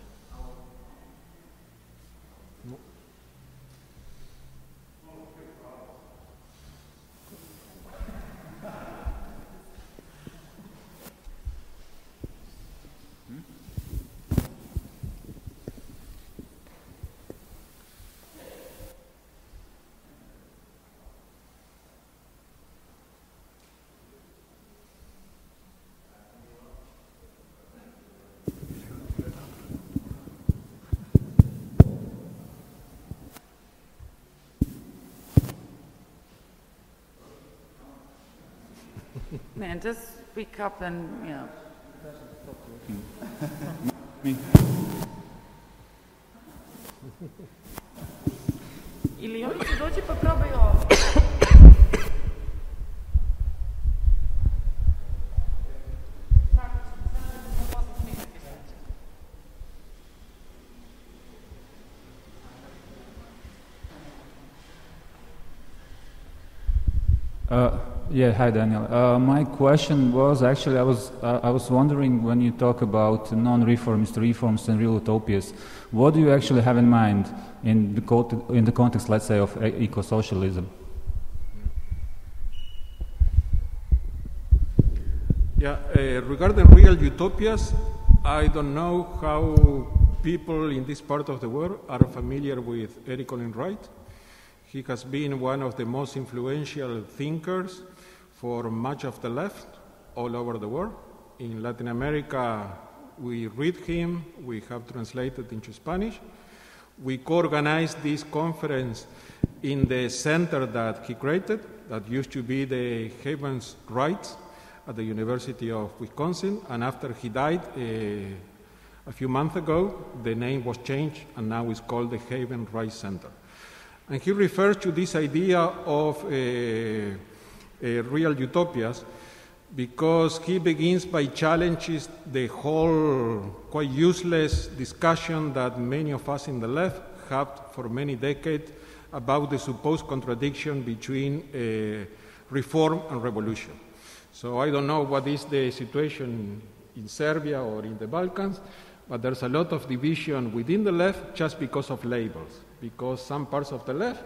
Man, just speak up and, Ili oni će doći pa probaju ovo. Yeah, hi Daniel. My question was actually I was wondering, when you talk about non-reformist reforms and real utopias, what do you actually have in mind in the context, let's say, of eco-socialism? Yeah, regarding real utopias, I don't know how people in this part of the world are familiar with Eric Olin Wright. He has been one of the most influential thinkers for much of the left all over the world. In Latin America, we read him, we have translated into Spanish. We co-organized this conference in the center that he created, that used to be the Havens Rights at the University of Wisconsin, and after he died a few months ago, the name was changed, and now it's called the Haven Rights Center. And he refers to this idea of real utopias because he begins by challenging the whole quite useless discussion that many of us in the left have for many decades about the supposed contradiction between reform and revolution. So I don't know what is the situation in Serbia or in the Balkans, but there's a lot of division within the left just because of labels, because some parts of the left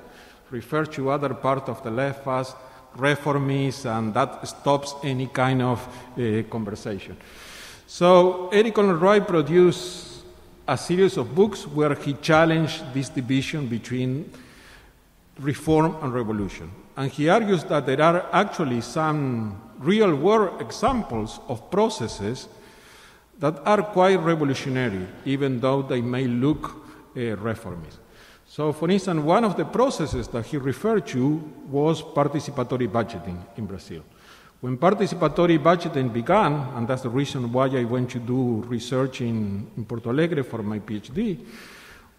refer to other parts of the left as reformists, and that stops any kind of conversation. So Eric Olin Wright produced a series of books where he challenged this division between reform and revolution. And he argues that there are actually some real-world examples of processes that are quite revolutionary, even though they may look reformist. So, for instance, one of the processes that he referred to was participatory budgeting in Brazil. When participatory budgeting began, and that's the reason why I went to do research in Porto Alegre for my PhD,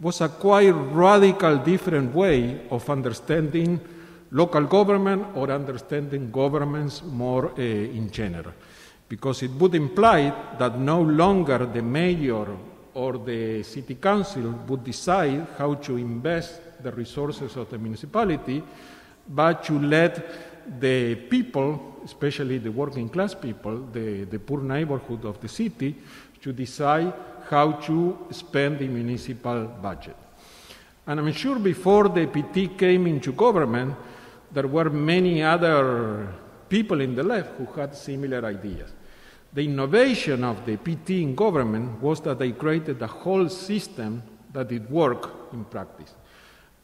was a quite radical different way of understanding local government or understanding governments more in general. Because it would imply that no longer the mayor or the city council would decide how to invest the resources of the municipality, but to let the people, especially the working class people, the poor neighborhood of the city, to decide how to spend the municipal budget. And I'm sure before the PT came into government, there were many other people in the left who had similar ideas. The innovation of the PT in government was that they created a whole system that it worked in practice.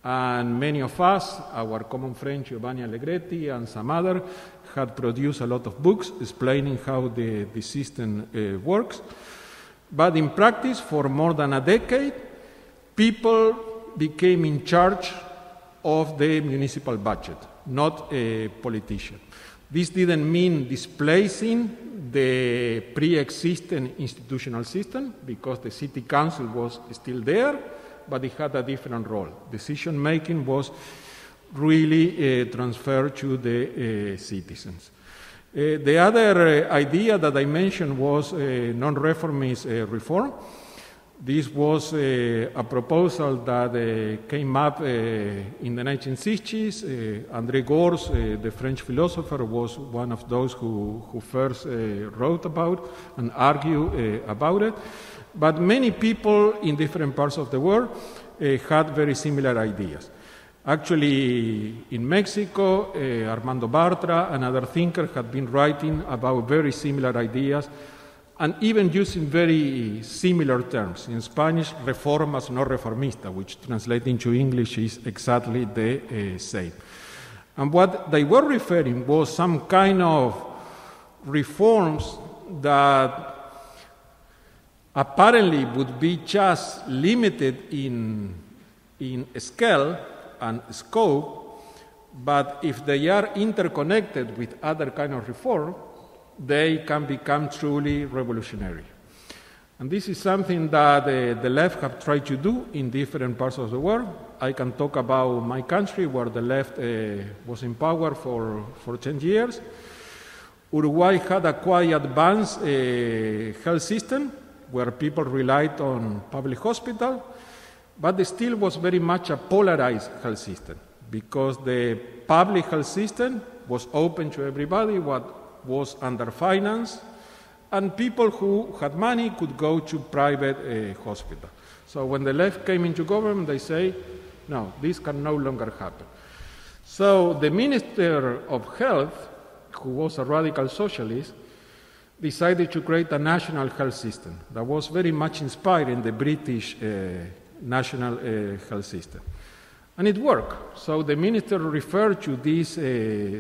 And many of us, our common friend Giovanni Allegretti and some other, had produced a lot of books explaining how the system works. But in practice, for more than a decade, people became in charge of the municipal budget, not a politician. This didn't mean displacing the pre-existing institutional system, because the city council was still there, but it had a different role. Decision-making was really transferred to the citizens. The other idea that I mentioned was non-reformist reform. This was a proposal that came up in the 1960s. André Gorz, the French philosopher, was one of those who first wrote about and argued about it. But many people in different parts of the world had very similar ideas. Actually, in Mexico, Armando Bartra and other thinkers had been writing about very similar ideas, and even using very similar terms. In Spanish, reformas no reformista, which translated into English is exactly the same. And what they were referring was some kind of reforms that apparently would be just limited in scale and scope, but if they are interconnected with other kind of reform, they can become truly revolutionary. And this is something that the left have tried to do in different parts of the world. I can talk about my country, where the left was in power for 10 years. Uruguay had a quite advanced health system, where people relied on public hospital, but it still was very much a polarized health system, because the public health system was open to everybody, what was underfinanced, and people who had money could go to private hospital. So when the left came into government, they say, no, this can no longer happen. So the Minister of Health, who was a radical socialist, decided to create a national health system that was very much inspired in the British national health system. And it worked. So the minister referred to this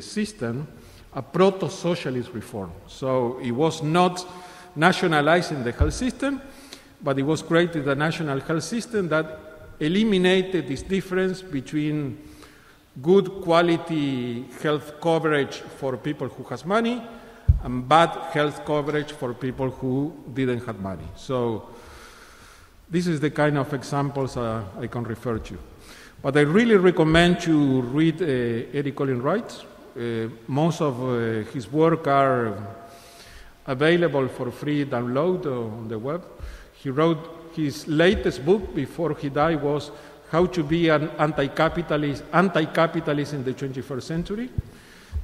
system a proto-socialist reform. So it was not nationalizing the health system, but it was created a national health system that eliminated this difference between good quality health coverage for people who has money and bad health coverage for people who didn't have money. So this is the kind of examples I can refer to. But I really recommend to read Eric Colin Wright. Most of his work are available for free download on the web. He wrote his latest book before he died was How to be an anti-capitalist in the 21st century.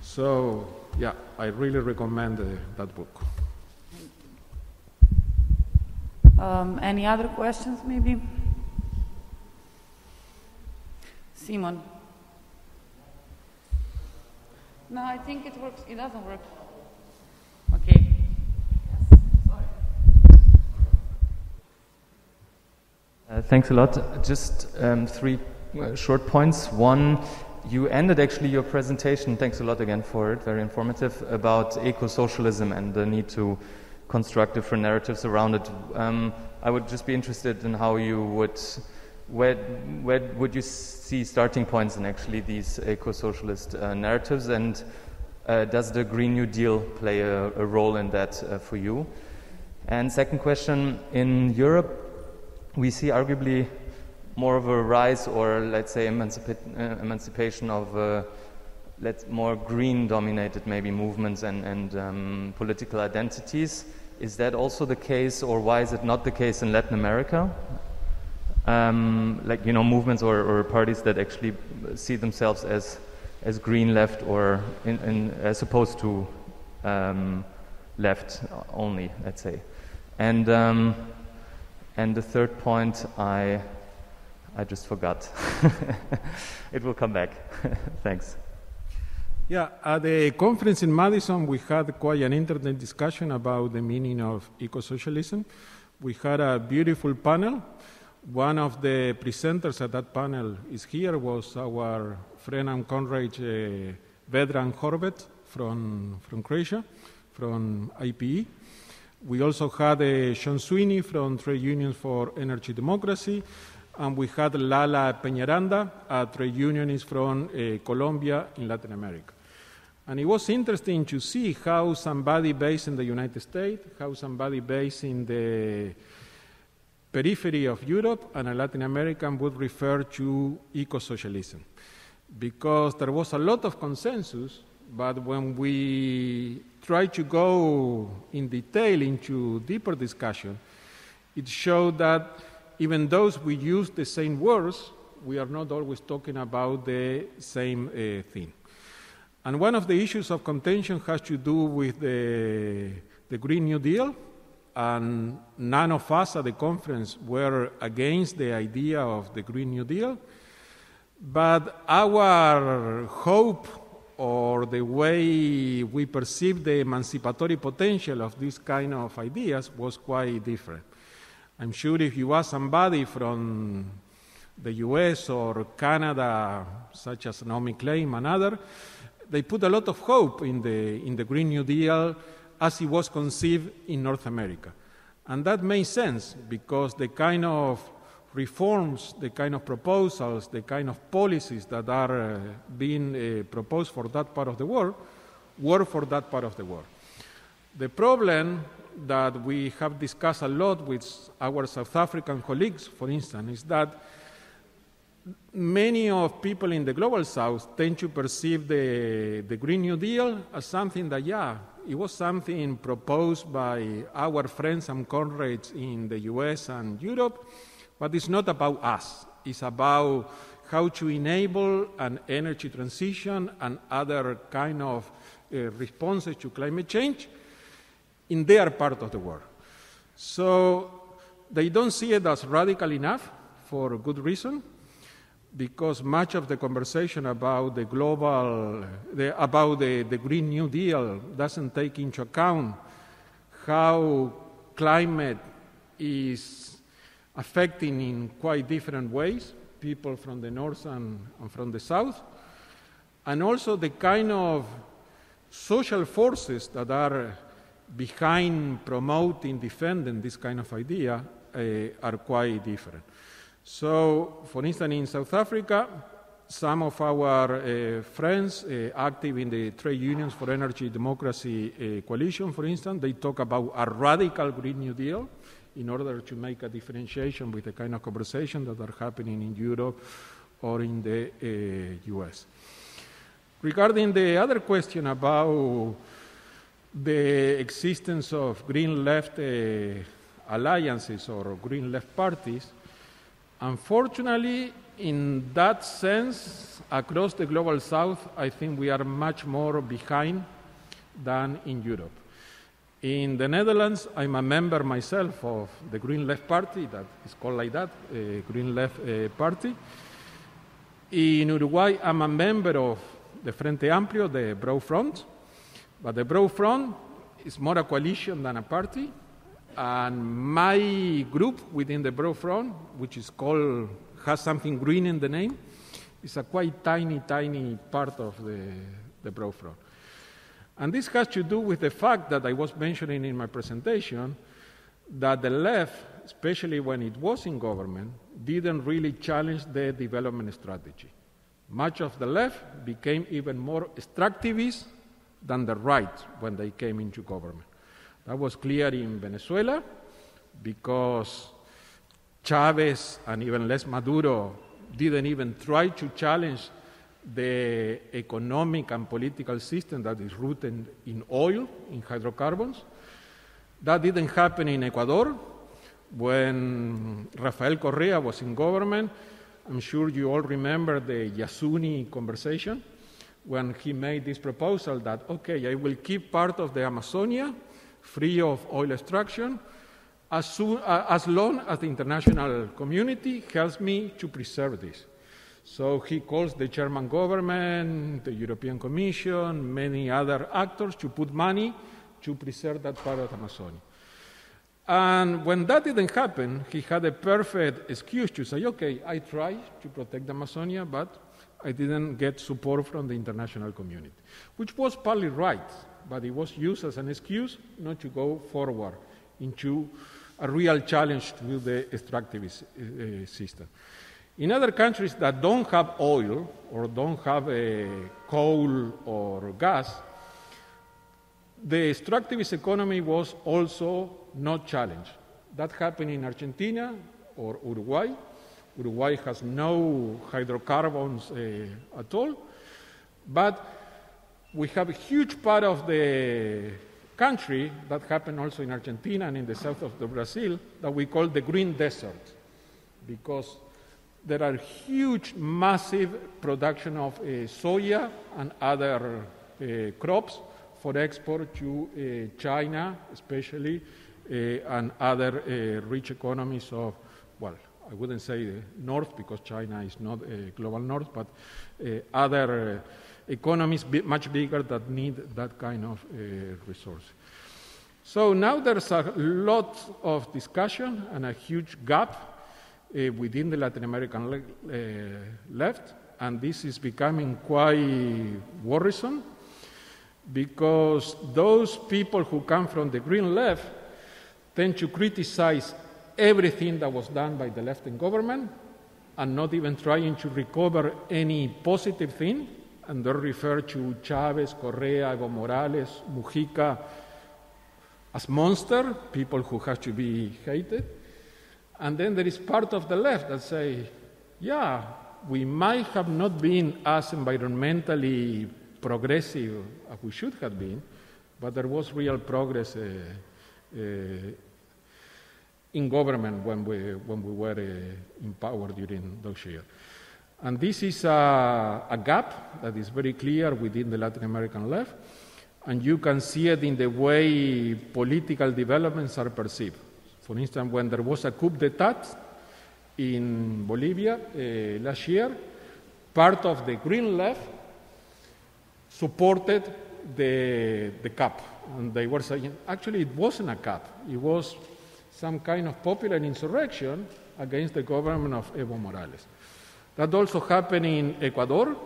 So, yeah, I really recommend that book. Any other questions, maybe? Simon? No, I think it works. It doesn't work. Okay. Thanks a lot. Just three short points. One, you ended actually your presentation, thanks a lot again for it, very informative, about eco-socialism and the need to construct different narratives around it. I would just be interested in how you would, where would you see starting points in actually these eco-socialist narratives, and does the Green New Deal play a role in that for you? And second question, in Europe, we see arguably more of a rise, or let's say emancipation of more green-dominated maybe movements and political identities. Is that also the case, or why is it not the case in Latin America? Like, you know, movements or parties that actually see themselves as green left, or as opposed to left only, let's say. And the third point, I just forgot. It will come back. Thanks. Yeah, at the conference in Madison, we had quite an internet discussion about the meaning of eco-socialism. We had a beautiful panel. One of the presenters at that panel is here, was our friend and comrade Vedran Horvat from Croatia, from IPE. We also had Sean Sweeney from Trade Unions for Energy Democracy, and we had Lala Peñaranda, a trade unionist from Colombia in Latin America. And it was interesting to see how somebody based in the United States, how somebody based in the periphery of Europe and a Latin American would refer to eco-socialism. Because there was a lot of consensus, but when we try to go in detail into deeper discussion, it showed that even though we use the same words, we are not always talking about the same thing. And one of the issues of contention has to do with the Green New Deal, and none of us at the conference were against the idea of the Green New Deal, but our hope or the way we perceive the emancipatory potential of this kind of ideas was quite different. I'm sure if you ask somebody from the US or Canada, such as Naomi Klein and others, they put a lot of hope in the Green New Deal as it was conceived in North America. And that makes sense, because the kind of reforms, the kind of proposals, the kind of policies that are being proposed for that part of the world were for that part of the world. The problem that we have discussed a lot with our South African colleagues, for instance, is that many of people in the global South tend to perceive the Green New Deal as something that, it was something proposed by our friends and comrades in the US and Europe, but it's not about us. It's about how to enable an energy transition and other kind of responses to climate change in their part of the world. So they don't see it as radical enough for a good reason, because much of the conversation about the Green New Deal doesn't take into account how climate is affecting in quite different ways people from the north and from the south, and also the kind of social forces that are behind promoting, defending this kind of idea are quite different. So, for instance, in South Africa, some of our friends active in the Trade Unions for Energy Democracy Coalition, for instance, they talk about a radical Green New Deal in order to make a differentiation with the kind of conversation that are happening in Europe or in the US. Regarding the other question about the existence of green left alliances or green left parties, unfortunately, in that sense, across the global south, I think we are much more behind than in Europe. In the Netherlands, I'm a member myself of the Green Left Party, that is called like that, Green Left Party. In Uruguay, I'm a member of the Frente Amplio, the Broad Front, but the Broad Front is more a coalition than a party. And my group within the Broad Front, which is called, has something green in the name, is a quite tiny part of the Broad Front. And this has to do with the fact that I was mentioning in my presentation that the left, especially when it was in government, didn't really challenge the development strategy. Much of the left became even more extractivist than the right when they came into government. That was clear in Venezuela because Chavez and even less Maduro didn't even try to challenge the economic and political system that is rooted in oil, in hydrocarbons. That didn't happen in Ecuador when Rafael Correa was in government. I'm sure you all remember the Yasuni conversation when he made this proposal that, okay, I will keep part of the Amazonia free of oil extraction as long as the international community helps me to preserve this. So he calls the German government, the European Commission, many other actors to put money to preserve that part of Amazonia. And when that didn't happen, he had a perfect excuse to say, okay, I tried to protect Amazonia, but I didn't get support from the international community, which was partly right, but it was used as an excuse not to go forward into a real challenge to the extractivist system. In other countries that don't have oil or don't have coal or gas, the extractivist economy was also not challenged. That happened in Argentina or Uruguay. Uruguay has no hydrocarbons at all, but we have a huge part of the country that happened also in Argentina and in the south of the Brazil that we call the green desert, because there are huge, massive production of soya and other crops for export to China, especially, and other rich economies of, well, I wouldn't say the north because China is not a global north, but other economies much bigger that need that kind of resource. So now there's a lot of discussion and a huge gap within the Latin American left, and this is becoming quite worrisome because those people who come from the green left tend to criticize everything that was done by the left-wing government and not even trying to recover any positive thing, and they refer to Chavez, Correa, Evo Morales, Mujica as monsters, people who have to be hated. And then there is part of the left that say, yeah, we might have not been as environmentally progressive as we should have been, but there was real progress in government when we were in power during those years. And this is a gap that is very clear within the Latin American left, and you can see it in the way political developments are perceived. For instance, when there was a coup d'etat in Bolivia last year, part of the Green left supported the cap. And they were saying, actually, it wasn't a cap. It was some kind of popular insurrection against the government of Evo Morales. That also happened in Ecuador,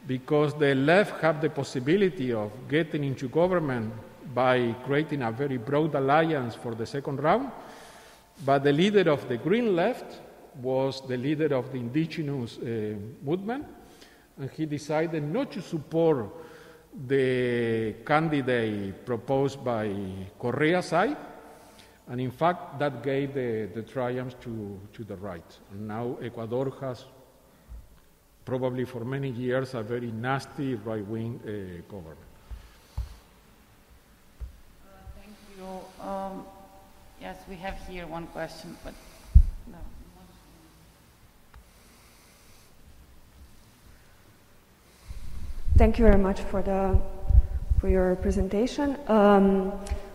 because the left have the possibility of getting into government by creating a very broad alliance for the second round. But the leader of the Green left was the leader of the indigenous movement, and he decided not to support the candidate proposed by Correa's side, and in fact that gave the triumph to the right. And now Ecuador has probably for many years a very nasty right-wing government. Thank you. Yes, we have here one question, but no. Thank you very much for your presentation.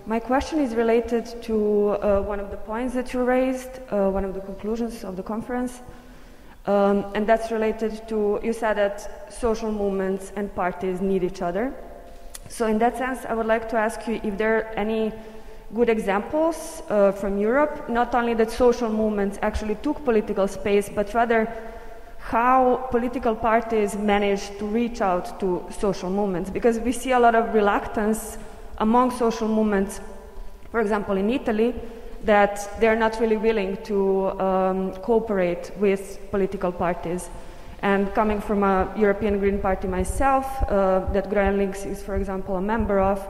My question is related to one of the points that you raised, one of the conclusions of the conference, and that's related to, you said that social movements and parties need each other. So in that sense, I would like to ask you if there are any good examples from Europe, not only that social movements actually took political space, but rather how political parties managed to reach out to social movements, because we see a lot of reluctance among social movements, for example in Italy, that they're not really willing to cooperate with political parties. And coming from a European Green Party myself, that GroenLinks is, for example, a member of,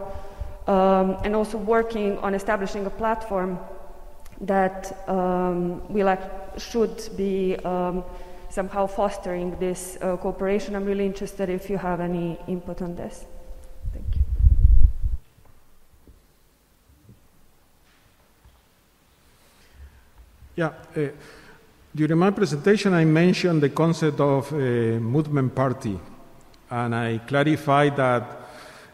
and also working on establishing a platform that should be somehow fostering this cooperation. I'm really interested if you have any input on this. Thank you. Yeah, during my presentation I mentioned the concept of a movement party, and I clarified that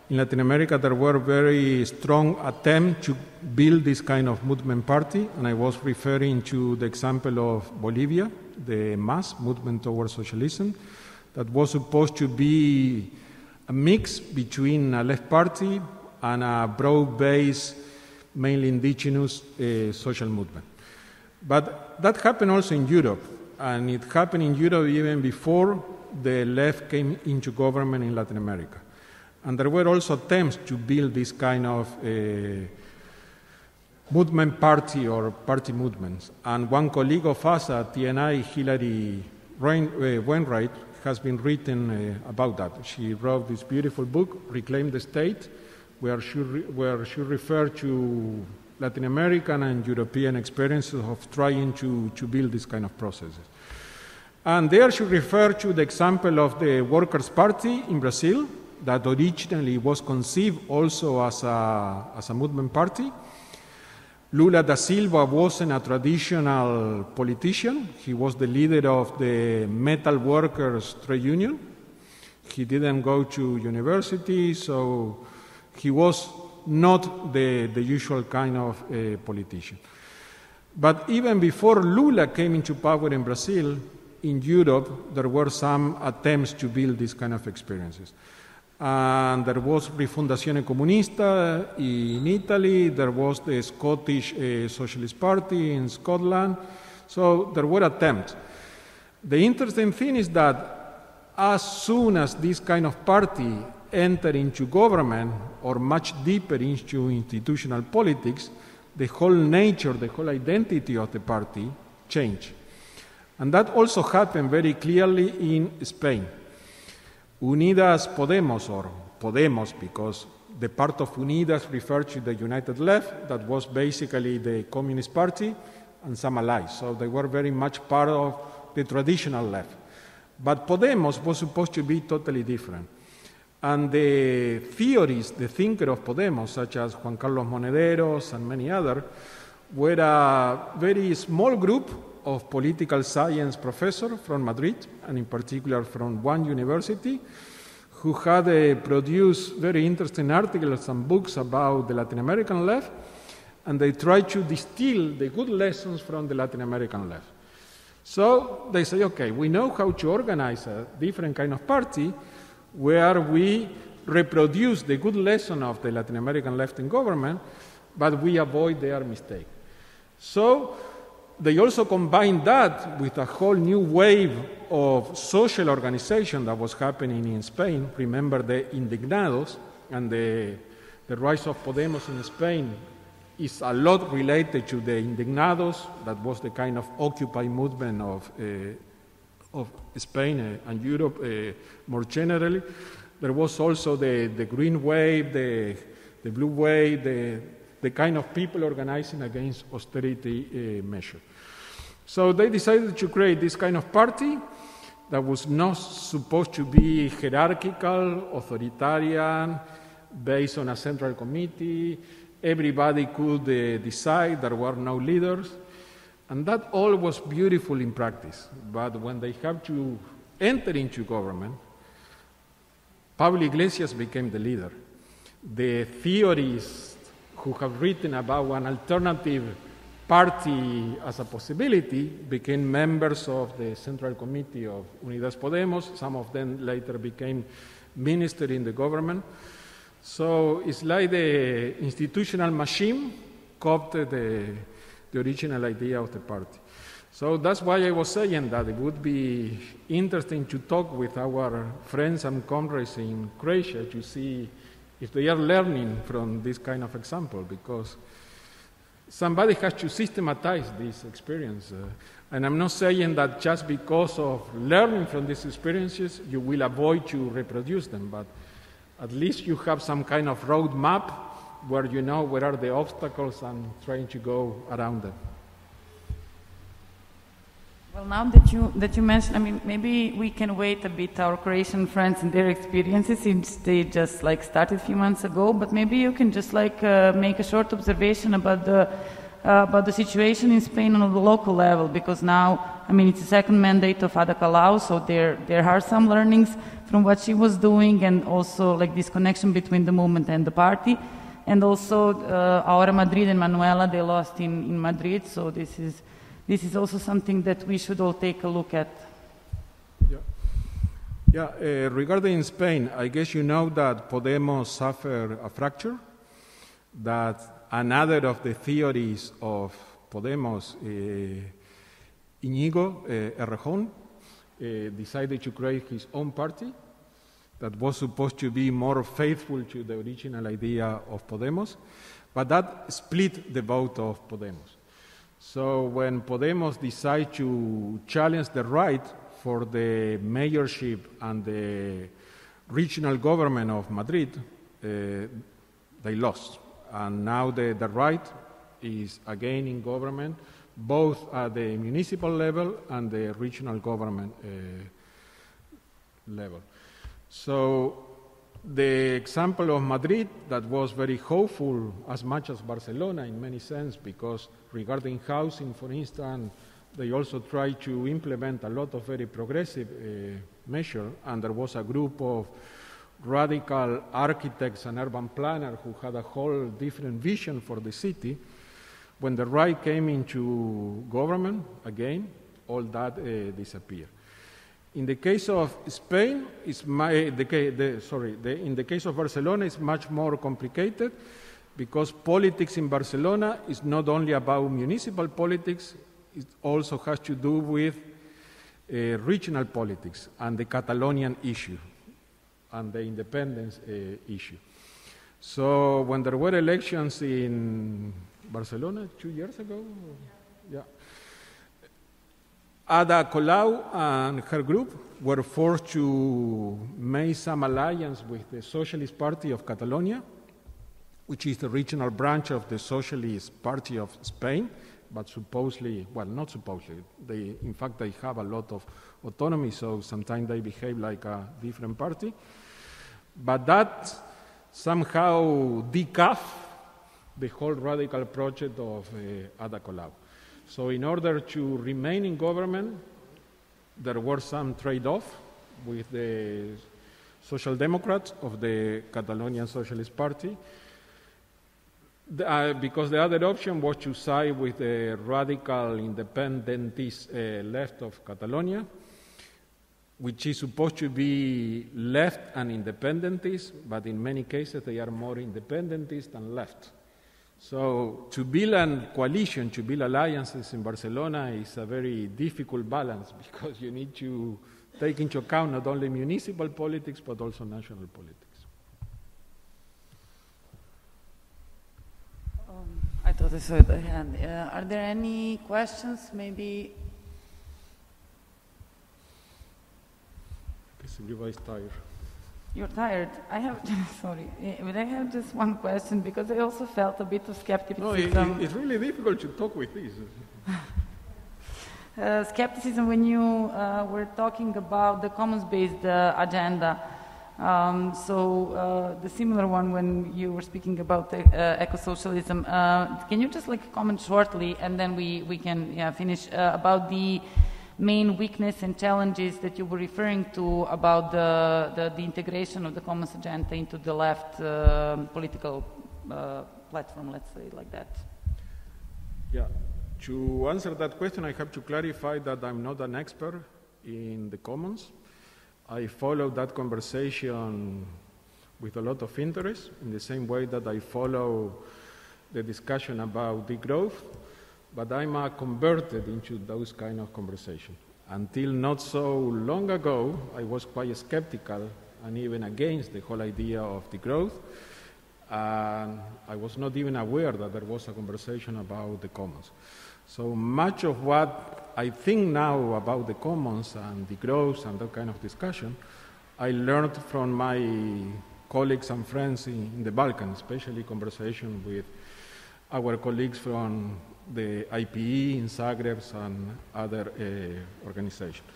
in Latin America there were very strong attempts to build this kind of movement party, and I was referring to the example of Bolivia, the MAS, Movement Towards Socialism, that was supposed to be a mix between a left party and a broad-based, mainly indigenous social movement. But that happened also in Europe, and it happened in Europe even before the left came into government in Latin America. And there were also attempts to build this kind of movement party or party movements. And one colleague of us at TNI, Hilary Wainwright, has been written about that. She wrote this beautiful book, Reclaim the State, where she referred to Latin American and European experiences of trying to build this kind of processes. And there she referred to the example of the Workers' Party in Brazil, that originally was conceived also as a movement party. Lula da Silva wasn't a traditional politician. He was the leader of the metal workers trade union. He didn't go to university, so he was not the usual kind of politician. But even before Lula came into power in Brazil, in Europe, there were some attempts to build these kind of experiences. And there was Rifondazione Comunista in Italy, there was the Scottish Socialist Party in Scotland, so there were attempts. The interesting thing is that as soon as this kind of party entered into government or much deeper into institutional politics, the whole nature, the whole identity of the party changed. And that also happened very clearly in Spain. Unidas Podemos, or Podemos, because the part of Unidas referred to the United Left, that was basically the Communist Party and some allies. So they were very much part of the traditional left. But Podemos was supposed to be totally different. And the theorists, the thinkers of Podemos, such as Juan Carlos Monederos and many others, were a very small group of political science professors from Madrid, and in particular from one university, who had produced very interesting articles and books about the Latin American left, and they tried to distill the good lessons from the Latin American left. So they say, okay, we know how to organize a different kind of party where we reproduce the good lesson of the Latin American left in government, but we avoid their mistake. So they also combined that with a whole new wave of social organization that was happening in Spain. Remember the Indignados, and the rise of Podemos in Spain is a lot related to the Indignados. That was the kind of Occupy movement of Spain and Europe more generally. There was also the Green Wave, the Blue Wave, the kind of people organizing against austerity measures. So they decided to create this kind of party that was not supposed to be hierarchical, authoritarian, based on a central committee. Everybody could decide, there were no leaders. And that all was beautiful in practice. But when they have to enter into government, Pablo Iglesias became the leader. The theorists who have written about an alternative party as a possibility became members of the Central Committee of Unidas Podemos. Some of them later became ministers in the government. So it's like the institutional machine coopted the original idea of the party. So that's why I was saying that it would be interesting to talk with our friends and comrades in Croatia to see if they are learning from this kind of example, because somebody has to systematize this experience. And I'm not saying that just because of learning from these experiences, you will avoid to reproduce them, but at least you have some kind of roadmap where you know where are the obstacles and trying to go around them. Well, now that you mentioned, I mean, maybe we can wait a bit, our Croatian friends and their experiences, since they just started a few months ago. But maybe you can just make a short observation about the situation in Spain on the local level, because now, I mean, it's the second mandate of Ada Colau, so there are some learnings from what she was doing, and also this connection between the movement and the party. And also, Aura Madrid and Manuela, they lost in Madrid, so this is also something that we should all take a look at. Regarding Spain, I guess you know that Podemos suffered a fracture, that another of the theories of Podemos, Íñigo Errejón, decided to create his own party that was supposed to be more faithful to the original idea of Podemos, but that split the vote of Podemos. So when Podemos decided to challenge the right for the mayorship and the regional government of Madrid, they lost. And now the right is again in government, both at the municipal level and the regional government level. So the example of Madrid, that was very hopeful as much as Barcelona in many sense, because regarding housing, for instance, they also tried to implement a lot of very progressive measures, and there was a group of radical architects and urban planners who had a whole different vision for the city. When the right came into government, again, all that disappeared. In the case of Spain, in the case of Barcelona, it's much more complicated, because politics in Barcelona is not only about municipal politics, it also has to do with regional politics and the Catalonian issue and the independence issue. So when there were elections in Barcelona 2 years ago. Yeah. Ada Colau and her group were forced to make some alliance with the Socialist Party of Catalonia, which is the regional branch of the Socialist Party of Spain, but supposedly, well, not supposedly, in fact, they have a lot of autonomy, so sometimes they behave like a different party. But that somehow decaffed the whole radical project of Ada Colau. So in order to remain in government, there were some trade-off with the Social Democrats of the Catalonian Socialist Party, because the other option was to side with the radical independentist left of Catalonia, which is supposed to be left and independentist, but in many cases they are more independentist than left. So to build a coalition, to build alliances in Barcelona is a very difficult balance, because you need to take into account not only municipal politics but also national politics. I thought I saw the hand. Are there any questions? Maybe. Because everybody's tired. You're tired. I have, sorry, but I have just one question, because I also felt a bit of skepticism. No, it's really difficult to talk with this. Skepticism when you were talking about the commons-based agenda. The similar one when you were speaking about eco-socialism. Can you just comment shortly, and then we can finish about the main weakness and challenges that you were referring to about the integration of the commons agenda into the left political platform, let's say like that? Yeah. To answer that question, I have to clarify that I'm not an expert in the commons. I followed that conversation with a lot of interest, in the same way that I follow the discussion about degrowth, but I'm converted into those kind of conversations. Until not so long ago, I was quite skeptical and even against the whole idea of degrowth. And I was not even aware that there was a conversation about the commons. So much of what I think now about the commons and degrowth and that kind of discussion, I learned from my colleagues and friends in the Balkans, especially conversation with our colleagues from the IPE in Zagreb and other organizations.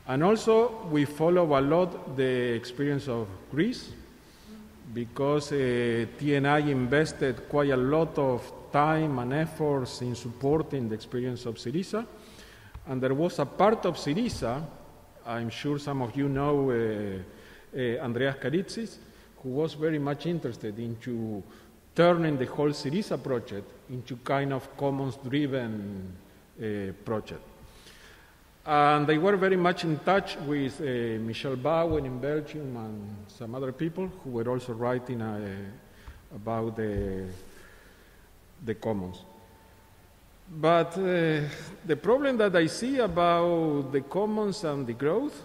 And also, we follow a lot the experience of Greece, because TNI invested quite a lot of time and efforts in supporting the experience of Syriza. And there was a part of Syriza, I'm sure some of you know Andreas Karitsis, who was very much interested into turning the whole Syriza project into kind of commons-driven project. And they were very much in touch with Michel Bouwen in Belgium and some other people who were also writing about the commons. But the problem that I see about the commons and the growth,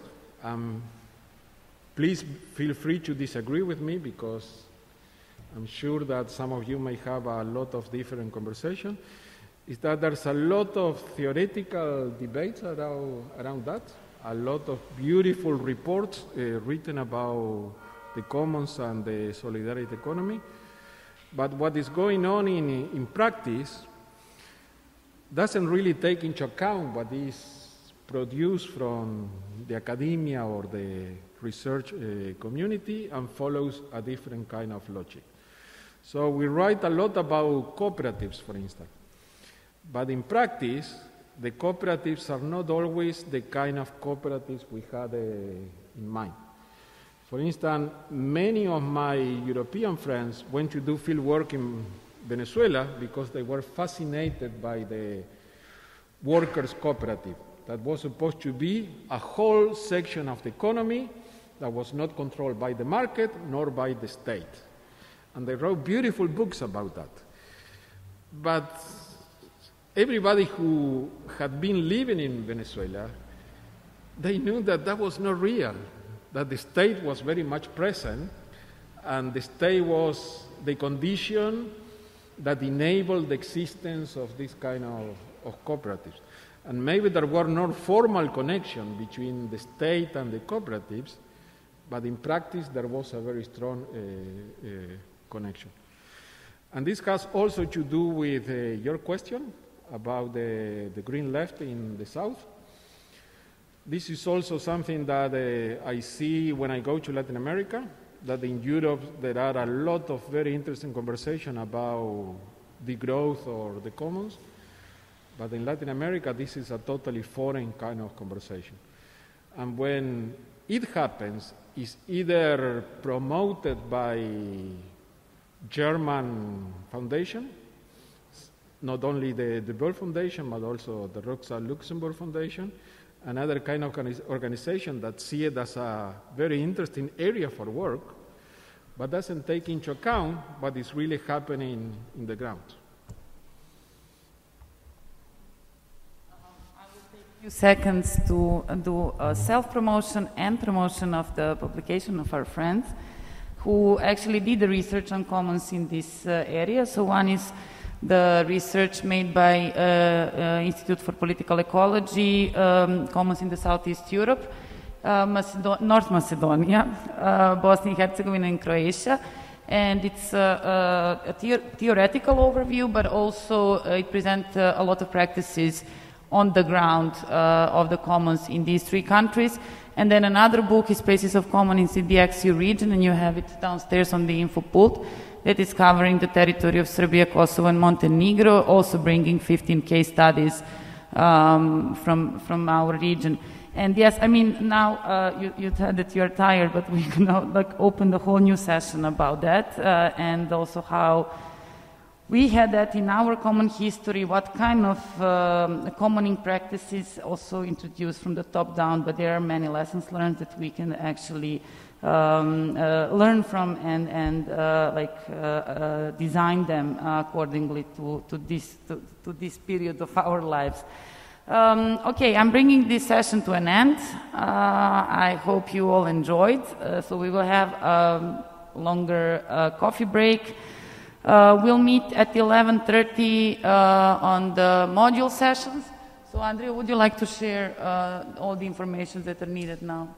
please feel free to disagree with me, because I'm sure that some of you may have a lot of different conversation, is that there's a lot of theoretical debates around that, a lot of beautiful reports written about the commons and the solidarity economy. But what is going on in practice doesn't really take into account what is produced from the academia or the research community, and follows a different kind of logic. So we write a lot about cooperatives, for instance. But in practice, the cooperatives are not always the kind of cooperatives we had in mind. For instance, many of my European friends went to do field work in Venezuela because they were fascinated by the workers' cooperative. That was supposed to be a whole section of the economy that was not controlled by the market nor by the state. And they wrote beautiful books about that. But everybody who had been living in Venezuela, they knew that that was not real, that the state was very much present, and the state was the condition that enabled the existence of this kind of cooperatives. And maybe there were no formal connection between the state and the cooperatives, but in practice there was a very strong connection. And this has also to do with your question about the green left in the south. This is also something that I see when I go to Latin America, that in Europe there are a lot of very interesting conversation about the growth or the commons, but in Latin America this is a totally foreign kind of conversation. And when it happens, it's either promoted by German foundation, not only the Böll Foundation, but also the Rosa Luxemburg Foundation, another kind of organization that see it as a very interesting area for work, but doesn't take into account what is really happening in the ground. I will take a few seconds to do self-promotion and promotion of the publication of our friends who actually did the research on commons in this area. So one is the research made by Institute for Political Ecology, Commons in the Southeast Europe, North Macedonia, Bosnia and Herzegovina and Croatia. And it's a theoretical overview, but also it presents a lot of practices on the ground of the commons in these three countries. And then another book is Spaces of Commons in the XU region, and you have it downstairs on the info pult. That is covering the territory of Serbia, Kosovo, and Montenegro, also bringing 15 case studies from our region. And yes, I mean, now you said that you are tired, but we can now open the whole new session about that, and also how we had that in our common history, what kind of commoning practices also introduced from the top down, but there are many lessons learned that we can actually learn from and design them accordingly to this period of our lives. Okay, I'm bringing this session to an end. I hope you all enjoyed. So we will have a longer coffee break. We'll meet at 11:30 on the module sessions. So Andrea, would you like to share all the information that are needed now?